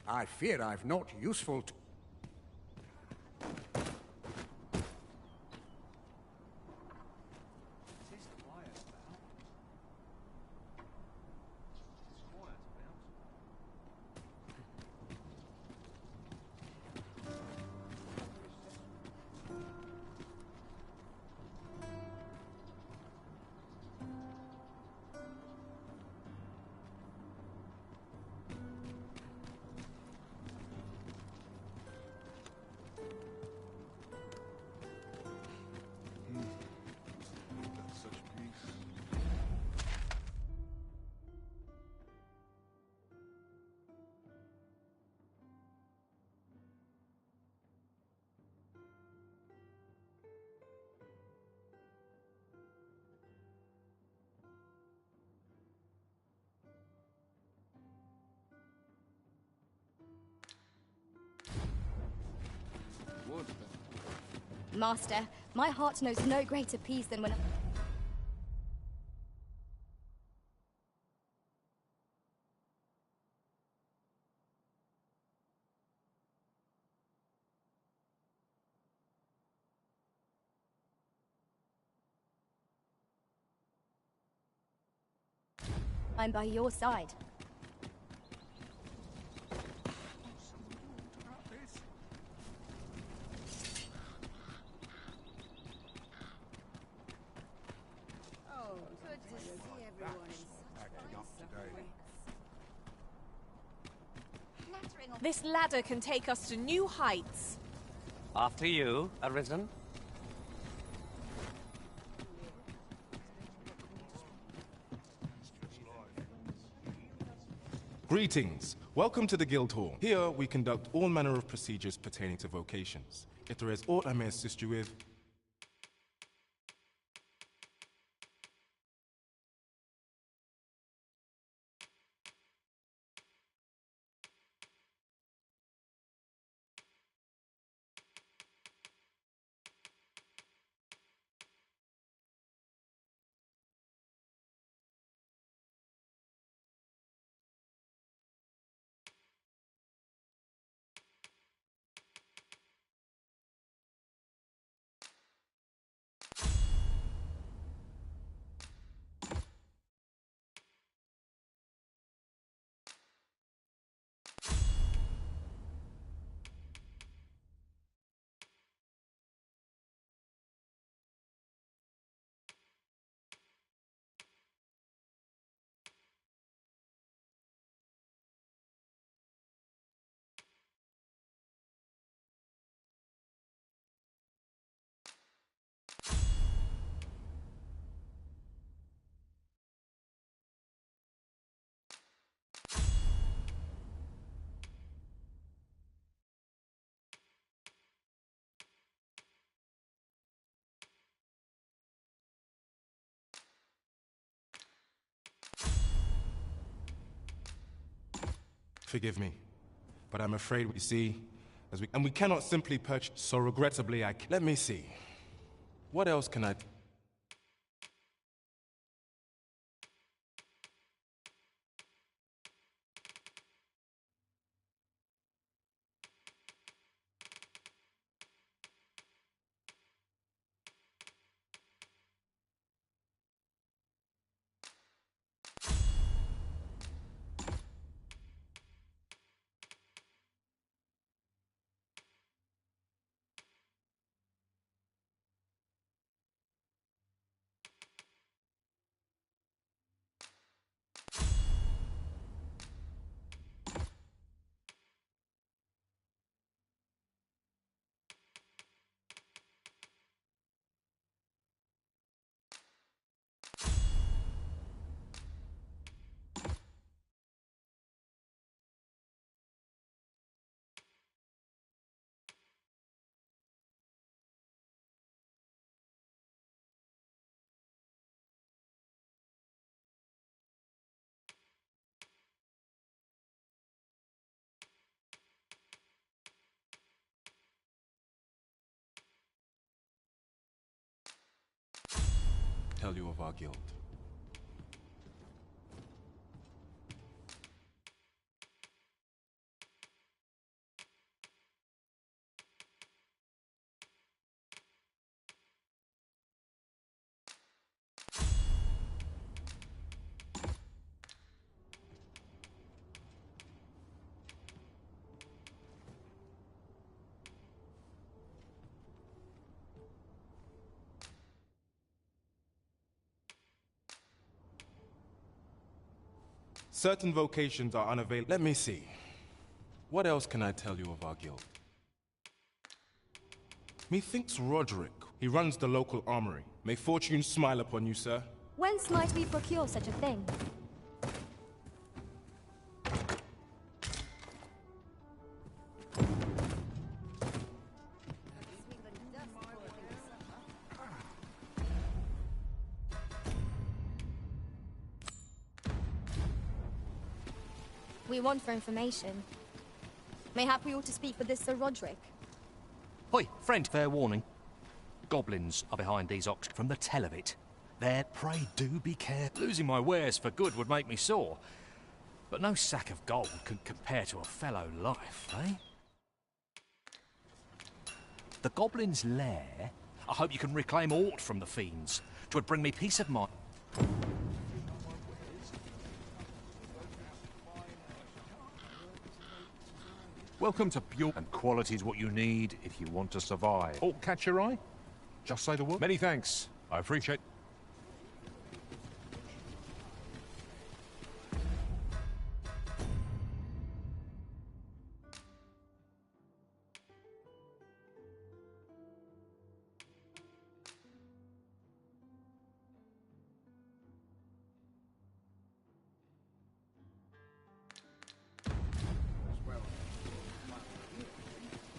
I fear I've not useful to... Master, my heart knows no greater peace than when... I'm by your side. This ladder can take us to new heights. After you, Arisen. Greetings. Welcome to the Guild Hall. Here, we conduct all manner of procedures pertaining to vocations. If there is aught I may assist you with... Forgive me, but I'm afraid we see, and we cannot simply purchase, so regrettably let me see. What else can I... tell you of our guild? Certain vocations are unavailable. Let me see. What else can I tell you of our guild? Methinks Roderick. He runs the local armory. May fortune smile upon you, sir. Whence might we procure such a thing? We want for information. Mayhap we ought to speak with this Sir Roderick. Hoi, friend, fair warning. Goblins are behind these ox from the tell of it. There, pray do be careful. Losing my wares for good would make me sore. But no sack of gold can compare to a fellow life, eh? The goblin's lair? I hope you can reclaim aught from the fiends. 'Twould bring me peace of mind. Welcome to Pure, and quality's what you need if you want to survive. Oh, catch your eye? Just say the word. Many thanks. I appreciate.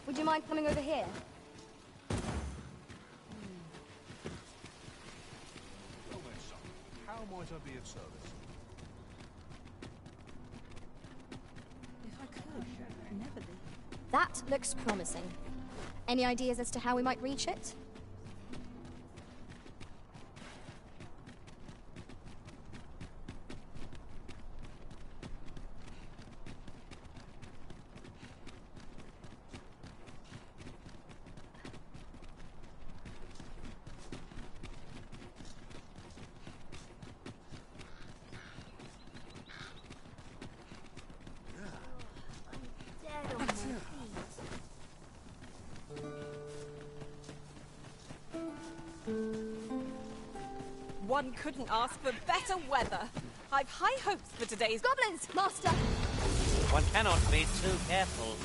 Would you mind coming over here? Well then, son, how might I be of service? If I could, never leave. That looks promising. Any ideas as to how we might reach it? One couldn't ask for better weather. I've high hopes for today's... Goblins, Master! One cannot be too careful.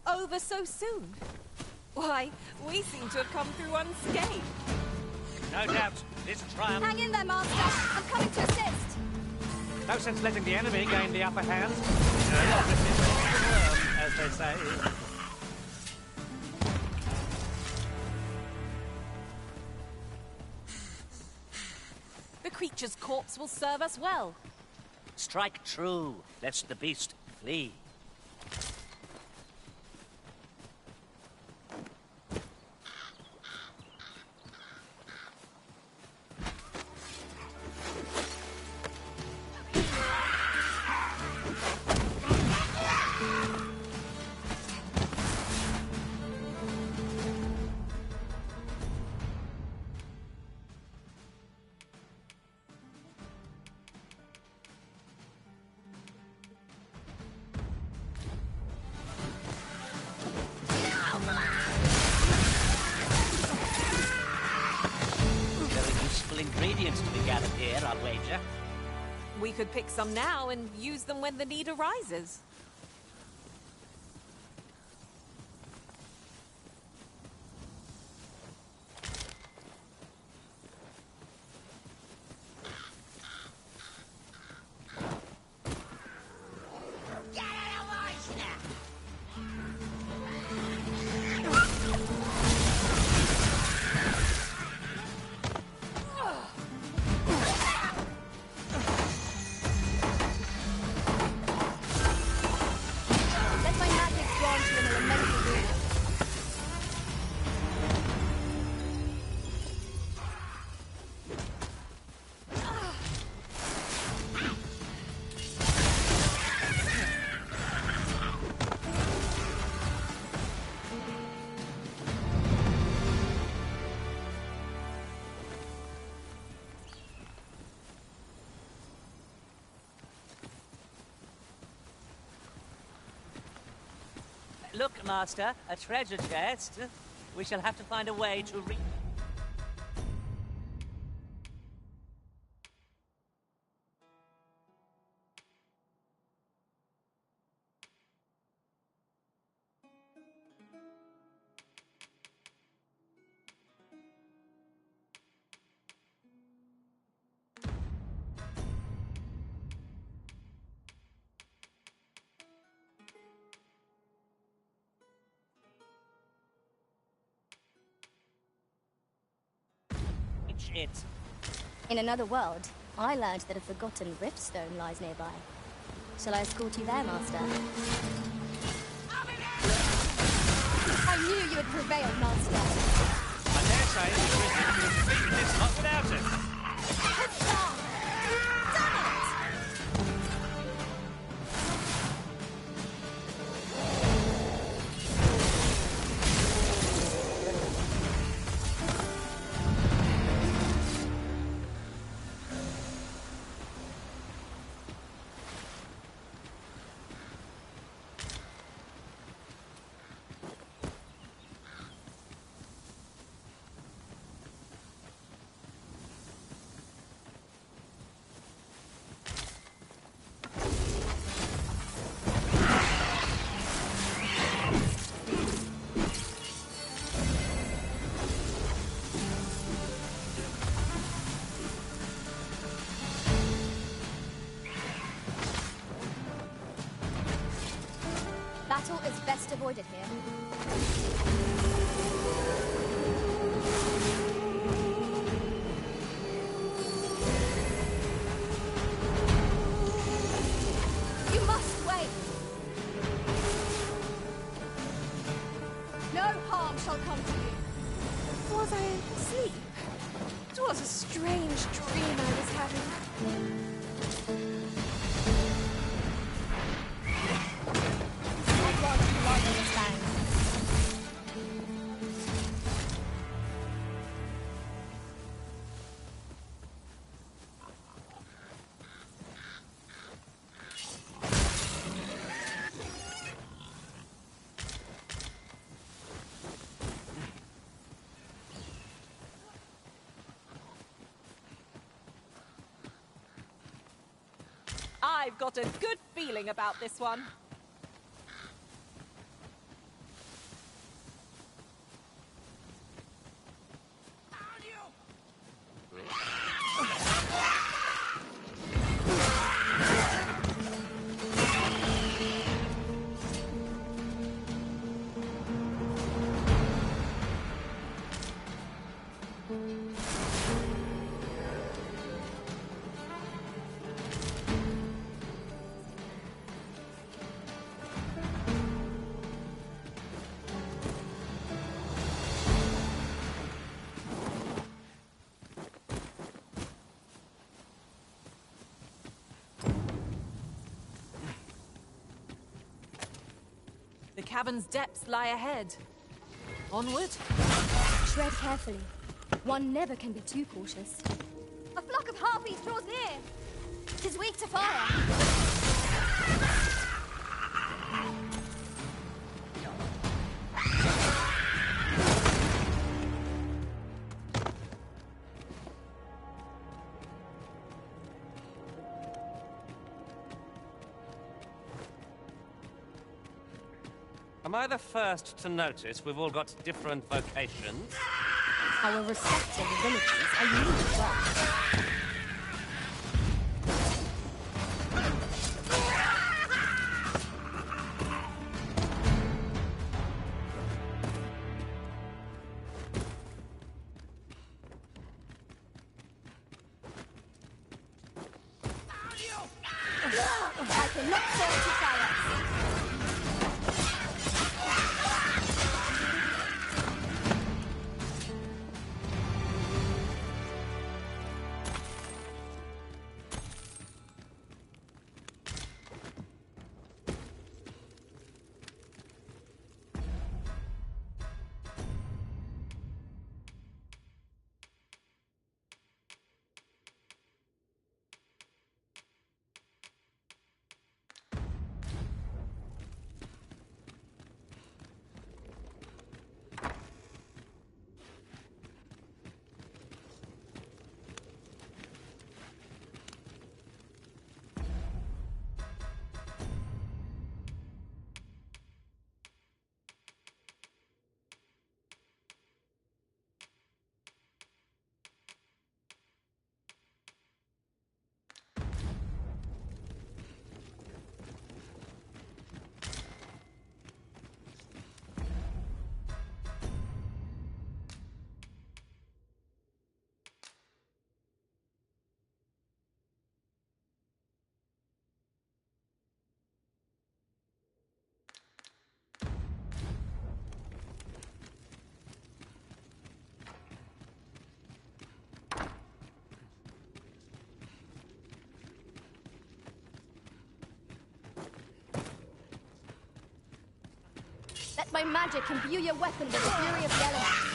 Over so soon? Why, we seem to have come through unscathed. No doubt, this triumph... Hang in there, Master! I'm coming to assist! No sense letting the enemy gain the upper hand. As they say. The creature's corpse will serve us well. Strike true, lest the beast flee. Ingredients to be gathered here, I'll wager. We could pick some now and use them when the need arises. Look, Master, a treasure chest. We shall have to find a way to reach... it. In another world, I learned that a forgotten riftstone lies nearby. Shall I escort you there, Master? I knew you had prevailed, Master. I dare say the prison could have defeated this lot without it. Battle is best avoided here. You must wait. No harm shall come to you. Was I asleep? It was a strange dream I was having. I've got a good feeling about this one. The cavern's depths lie ahead. Onward. Tread carefully. One never can be too cautious. A flock of harpies draws near. 'Tis weak to fire. Am I the first to notice we've all got different vocations? Our respective abilities are unique as well. I can look forward to fire. Let my magic imbue your weapon with the fury of the elements.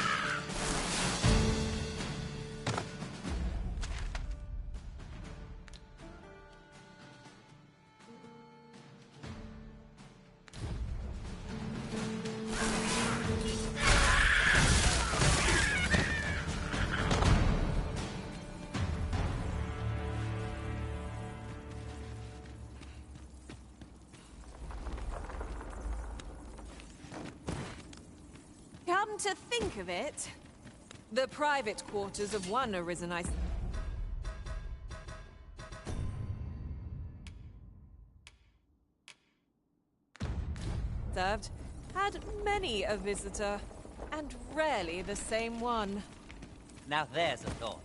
Come to think of it, the private quarters of one Arisen I served had many a visitor, and rarely the same one. Now there's a thought.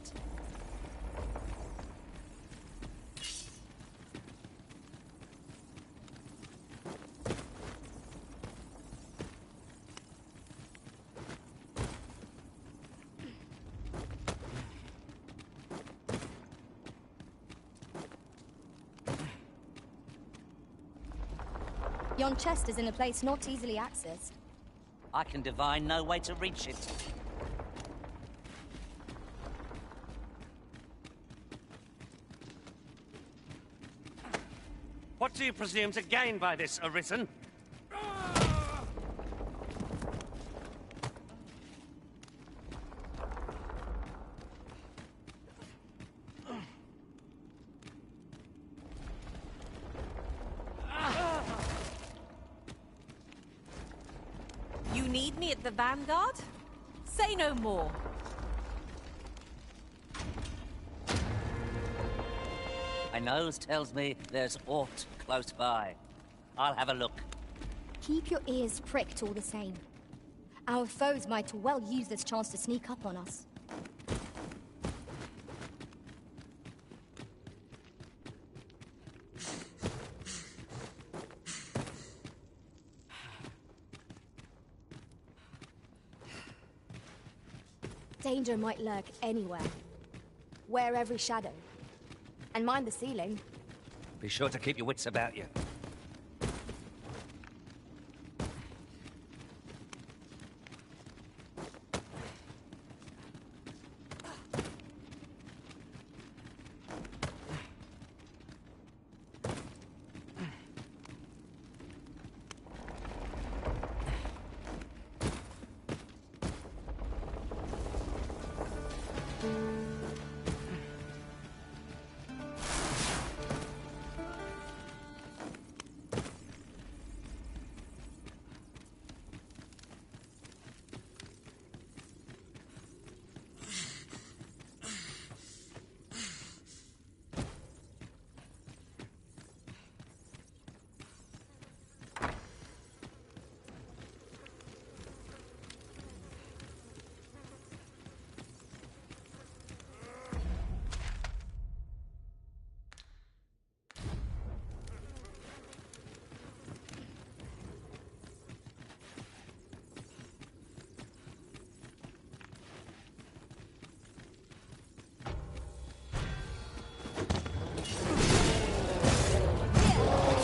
Yon chest is in a place not easily accessed. I can divine no way to reach it. What do you presume to gain by this, Arisen? You need me at the Vanguard? Say no more. My nose tells me there's aught close by. I'll have a look. Keep your ears pricked all the same. Our foes might well use this chance to sneak up on us. Danger might lurk anywhere. Wear every shadow. And mind the ceiling. Be sure to keep your wits about you.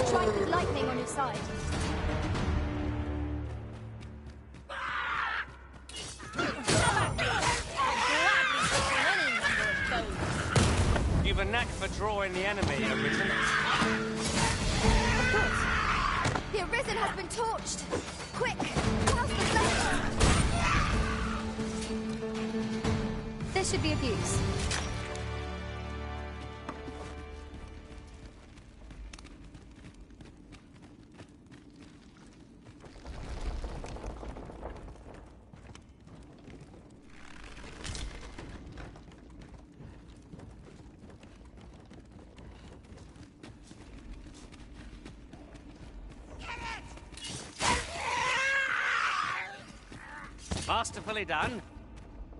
Strike with lightning on your side. You've a knack for drawing the enemy, Arisen. Of course. The Arisen has been torched. Quick, douse the flame. This should be of use. Masterfully done.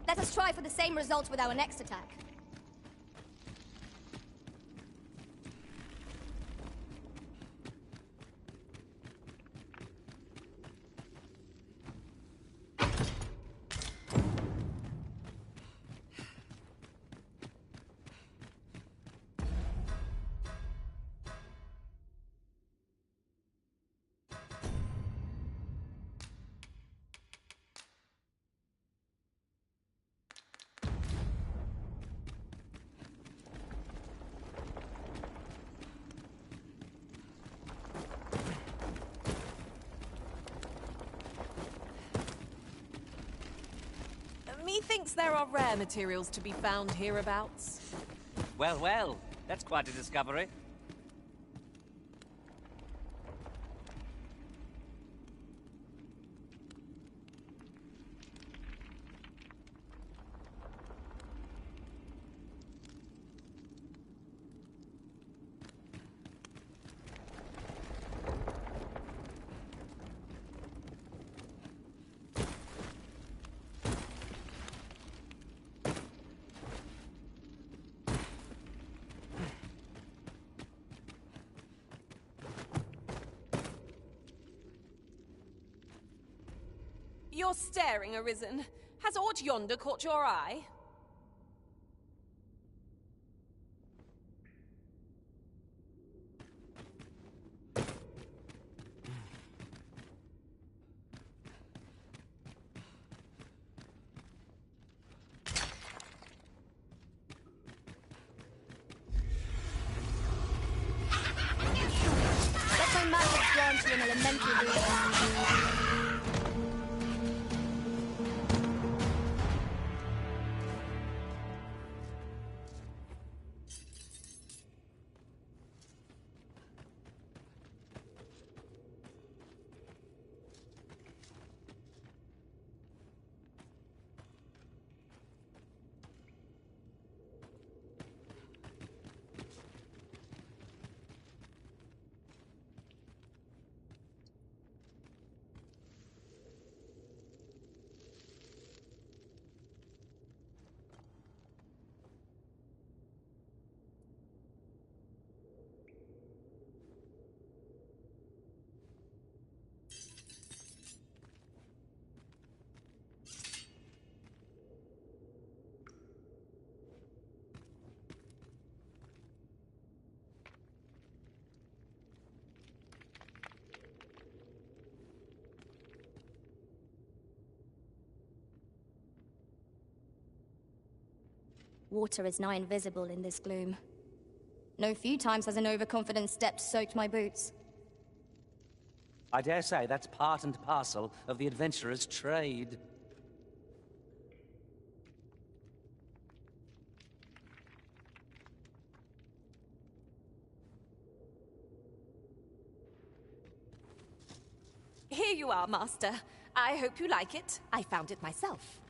Let us try for the same result with our next attack. Methinks there are rare materials to be found hereabouts. Well, well, that's quite a discovery. You're staring, Arisen. Has aught yonder caught your eye? Let my magic grant you an elemental reason. Water is nigh invisible in this gloom. No few times has an overconfident step soaked my boots. I dare say that's part and parcel of the adventurer's trade. Here you are, Master. I hope you like it. I found it myself.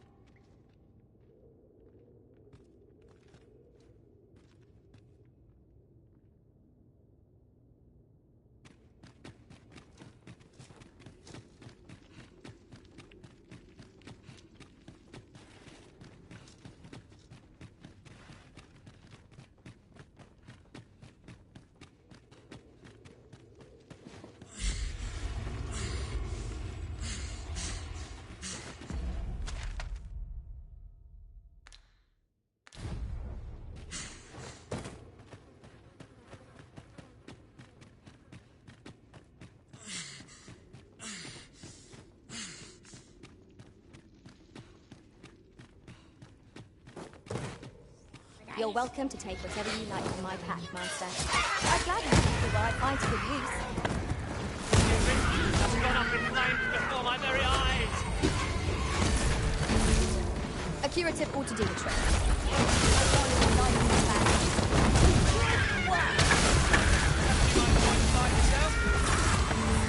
You're welcome to take whatever you like from my pack, Master. I'd gladly keep it where I find it of use. I've gone up in flames before my very eyes! A curative ought to do the trick.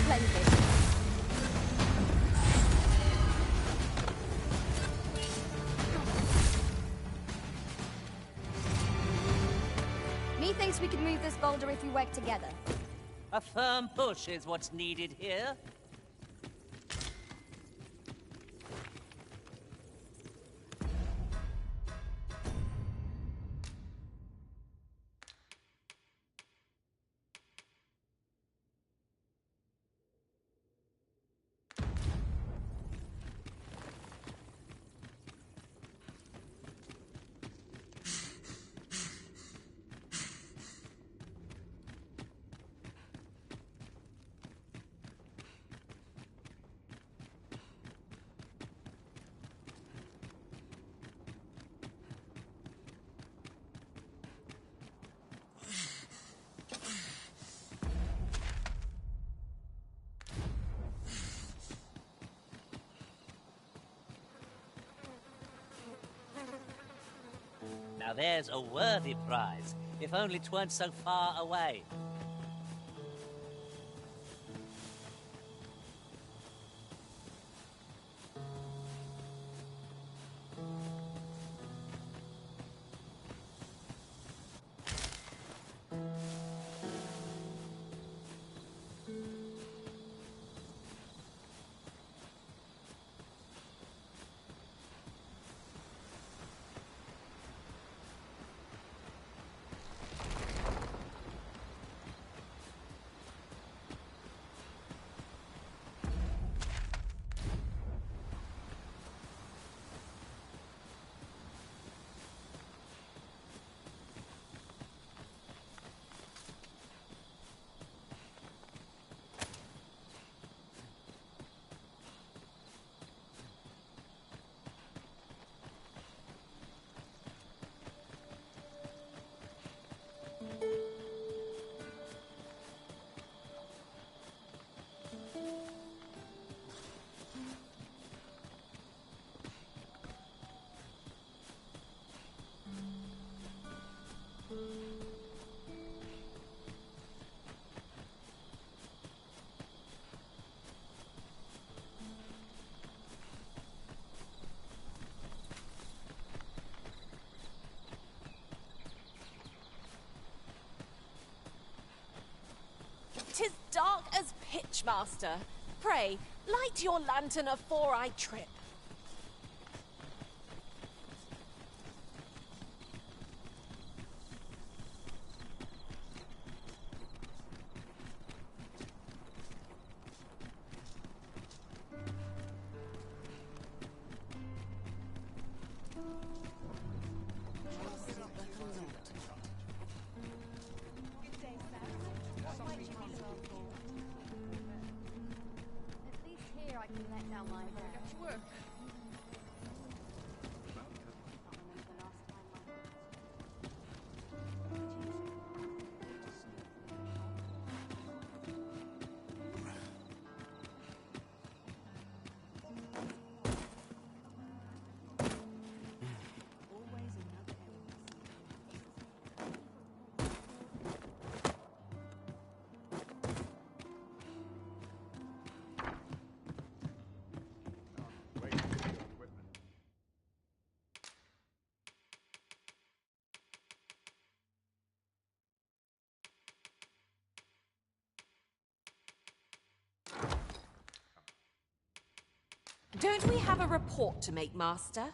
Splendid. Methinks we could move this boulder if we work together. A firm push is what's needed here. Now there's a worthy prize, if only 'tweren't so far away. "'Tis dark as pitch, master. Pray, light your lantern afore I trip." At least here I can let down my hair. Get to work. Don't we have a report to make, master?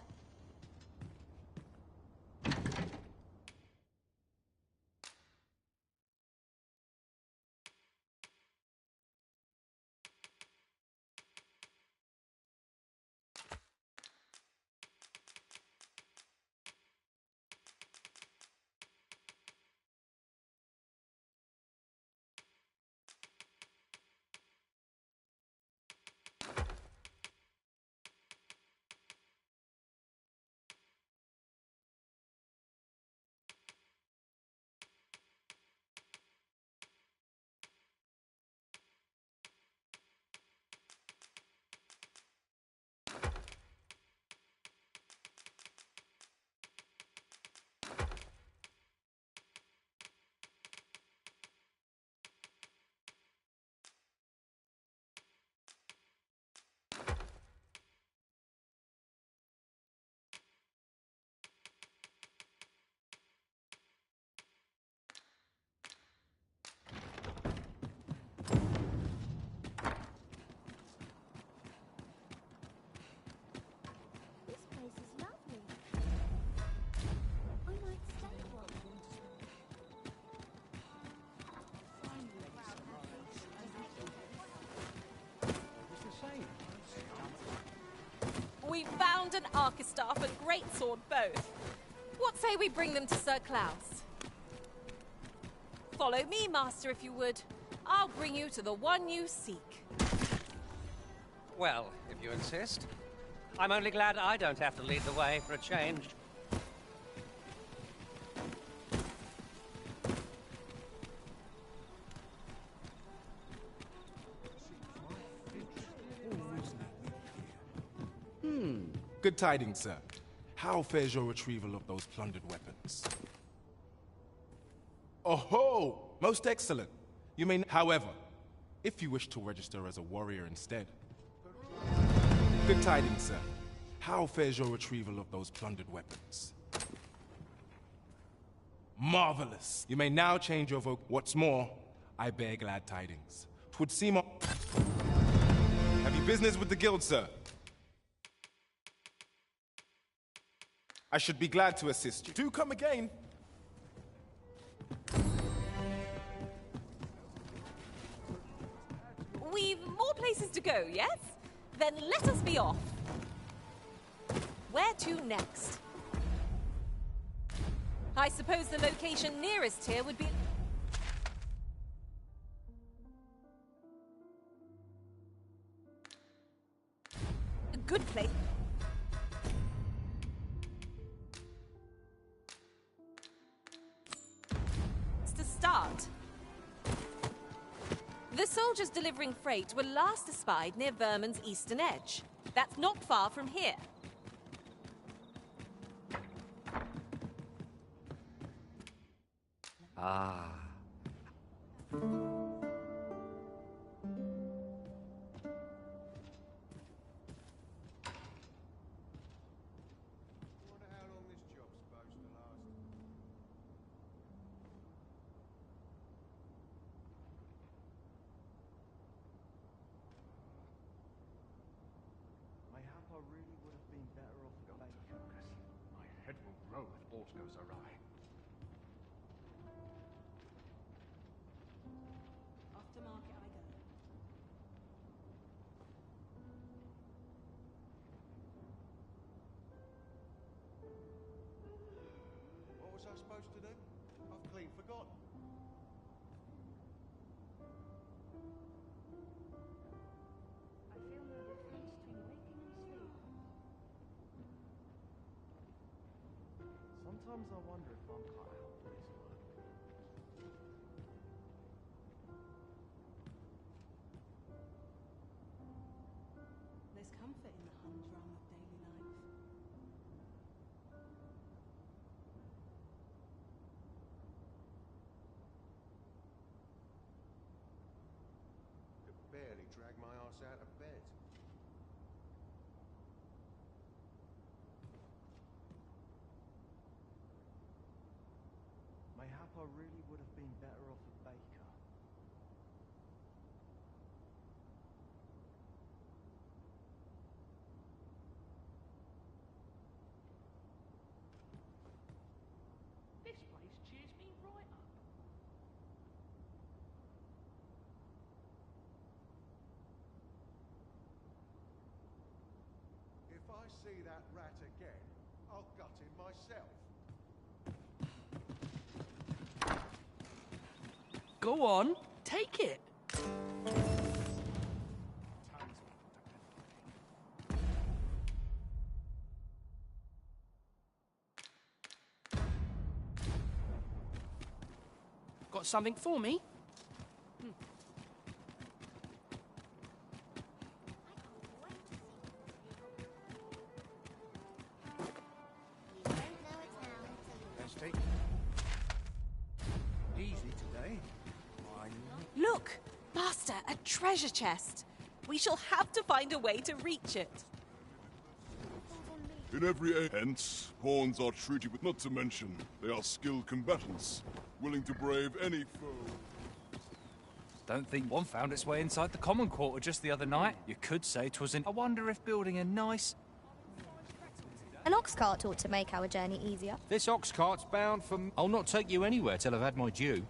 We found an archistaff and greatsword both. What say we bring them to Sir Klaus? Follow me, master, if you would. I'll bring you to the one you seek. Well, if you insist. I'm only glad I don't have to lead the way for a change. Good tidings, sir. How fares your retrieval of those plundered weapons? Oh ho! Most excellent. You may, however, if you wish to register as a warrior instead. Good tidings, sir. How fares your retrieval of those plundered weapons? Marvelous. You may now change your vote. What's more, I bear glad tidings. 'Twould seem... Have you business with the guild, sir? I should be glad to assist you. Do come again. We've more places to go, yes? Then let us be off. Where to next? I suppose the location nearest here would be... a good place. To start. The soldiers delivering freight were last espied near Vermin's eastern edge. That's not far from here. Ah. Mayhap I really would have been better off a baker. My head will roll if aught goes awry. After market I go. What was I supposed to do? I've clean forgotten. I feel no difference between waking and sleep. Sometimes I wonder if I'm cut out for this work. There's comfort in the humdrum of daily life. Could barely drag my ass out of bed. Mayhap I really would have been better off a baker. This place cheers me right up. If I see that rat again, I'll gut him myself. Go on, take it. Got something for me? Esty. Easy today. Look! Master, a treasure chest. We shall have to find a way to reach it. In every age, hence, pawns are treated with, not to mention, they are skilled combatants, willing to brave any foe. Don't think one found its way inside the common quarter just the other night. You could say 'twas in... I wonder if building a nice... An ox cart ought to make our journey easier. This ox cart's bound for... I'll not take you anywhere till I've had my due.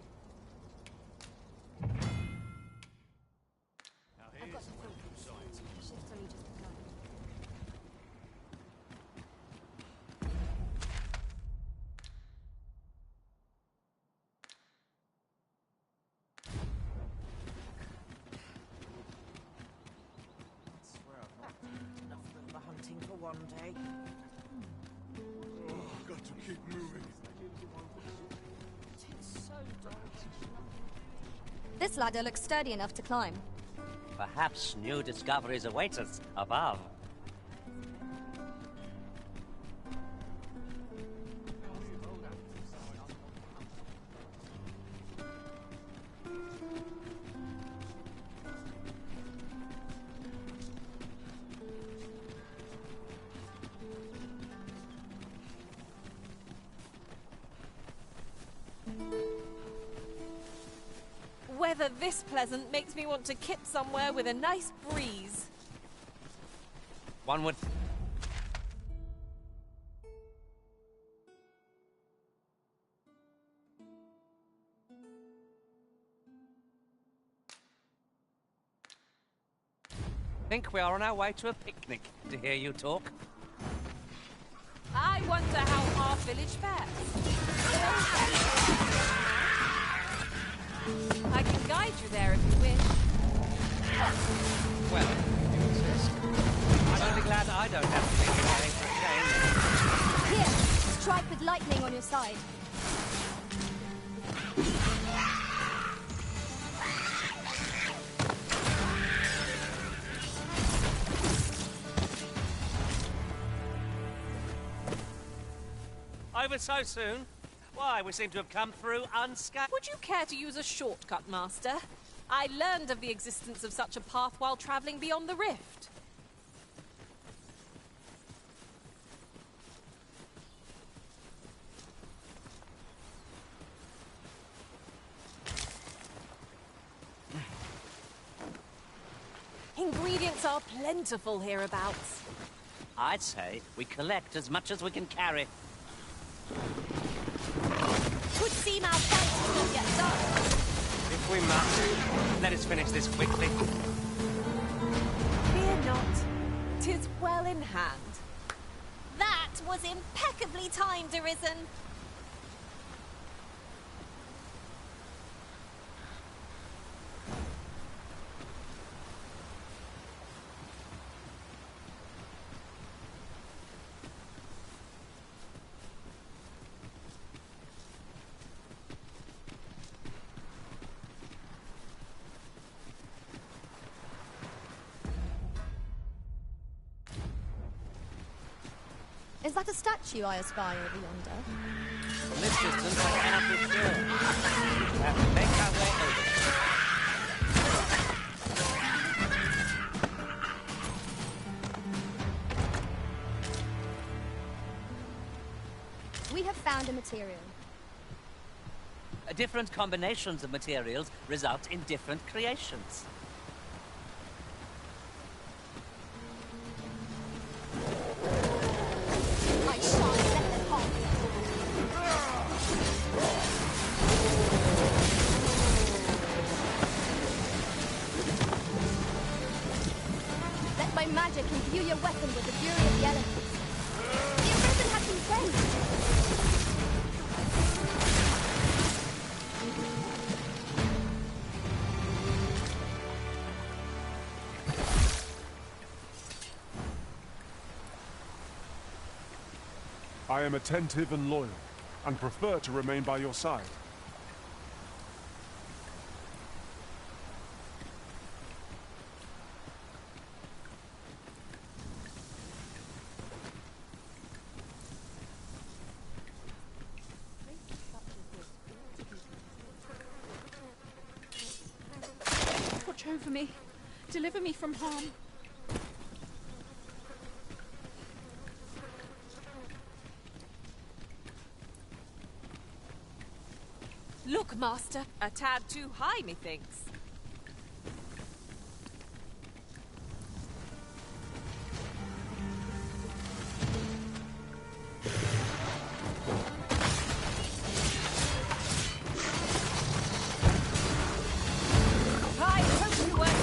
Hunting for one day. Oh, got to keep moving. This ladder looks sturdy enough to climb. Perhaps new discoveries await us above. Weather this pleasant makes me want to kip somewhere with a nice breeze. One would... think we are on our way to a picnic, to hear you talk. I wonder how our village fares. I can guide you there if you wish. Well, if you insist. I'm only glad I don't have to lead the way for a change. Here, strike with lightning on your side. Over so soon? Why, we seem to have come through unscathed. Would you care to use a shortcut, Master? I learned of the existence of such a path while traveling beyond the rift. Ingredients are plentiful hereabouts. I'd say we collect as much as we can carry. Could seem our thanks will not get done. If we must, let us finish this quickly. Fear not. 'Tis well in hand. That was impeccably timed, Arisen. Is that a statue I espy over yonder? From this distance, I cannot be sure. We have to make our way over. We have found a material. Different combinations of materials result in different creations. I shan't let them harm you. Let my magic imbue your weapon with the fury of the elements. The Arisen has been saved. I am attentive and loyal, and prefer to remain by your side. Watch over me. Deliver me from harm. Look, Master, a tad too high, methinks. I hope you weren't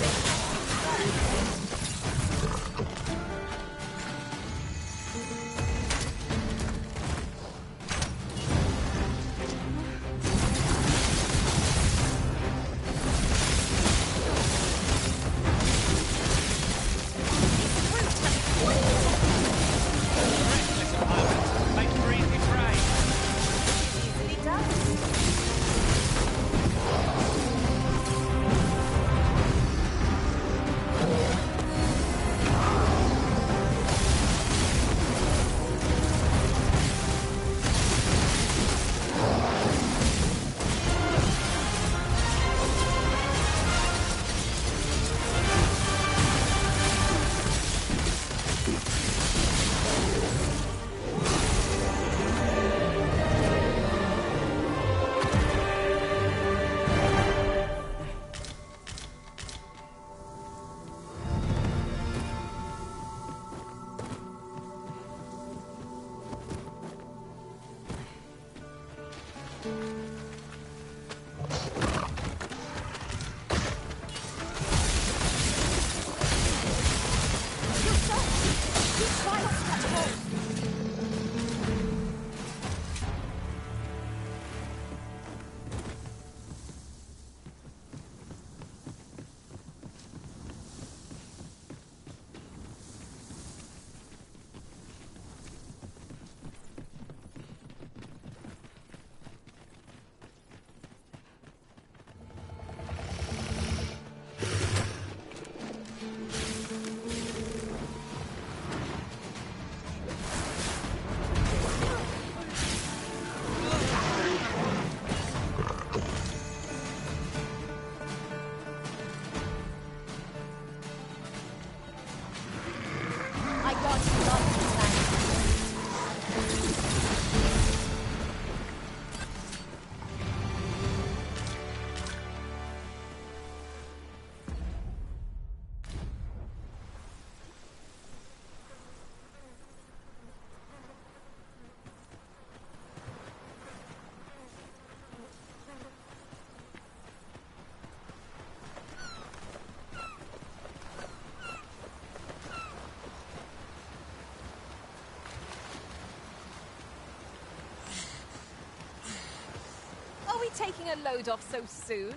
taking a load off so soon?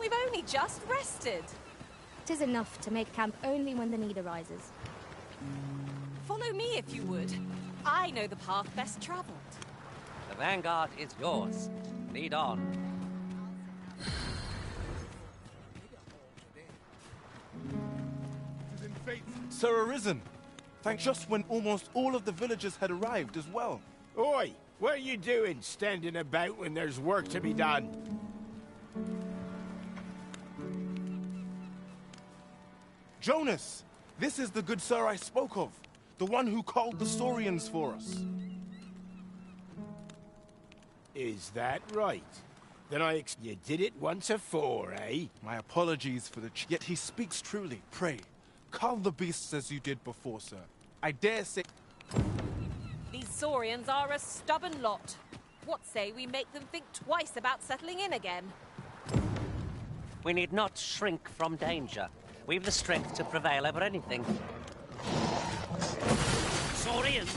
We've only just rested. 'Tis enough to make camp only when the need arises. Follow me if you would. I know the path best traveled. The vanguard is yours. Lead on. Sir Arisen, thanks just when almost all of the villagers had arrived as well. Oi! What are you doing, standing about when there's work to be done? Jonas! This is the good sir I spoke of. The one who called the Saurians for us. Is that right? Then you did it once afore, eh? My apologies for the yet he speaks truly. Pray, cull the beasts as you did before, sir. I dare say... These Saurians are a stubborn lot. What say we make them think twice about settling in again? We need not shrink from danger. We've the strength to prevail over anything. Saurians!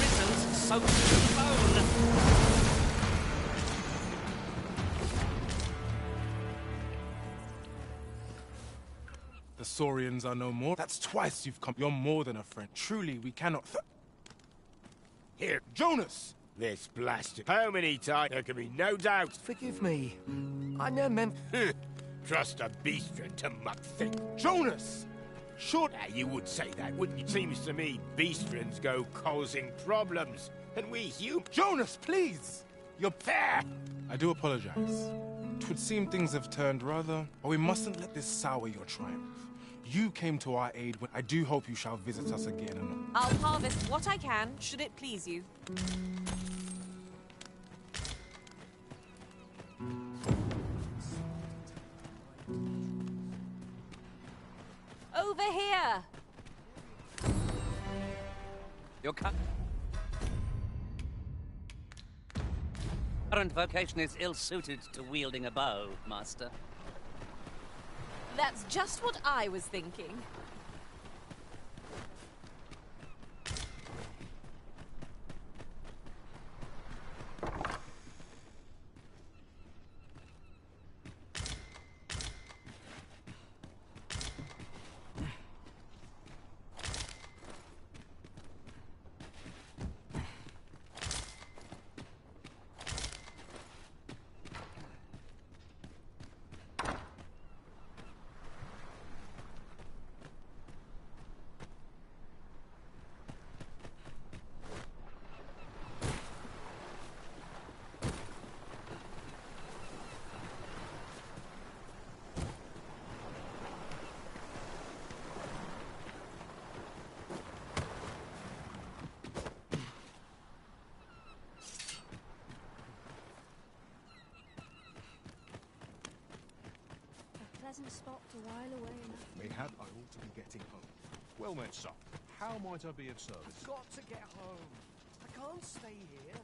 Arisen's soaked to the bone! The Saurians are no more. That's twice you've come. You're more than a friend. Truly, we cannot... Here, Jonas! This blasted... How many times? There can be no doubt. Forgive me. I never meant... Trust a beastren to muck think. Jonas! Sure, you would say that, wouldn't you? Seems to me beastrens go causing problems, and we humans... Jonas, please! You're fair! I do apologize. 'Twould seem things have turned rather... But we mustn't let this sour your triumph. You came to our aid when I do hope you shall visit us again and... I'll harvest what I can, should it please you. Over here! Your current vocation is ill-suited to wielding a bow, Master. That's just what I was thinking. Pleasant spot to while away enough. Mayhap I ought to be getting home. Well met, sir. How might I be of service? I've got to get home. I can't stay here.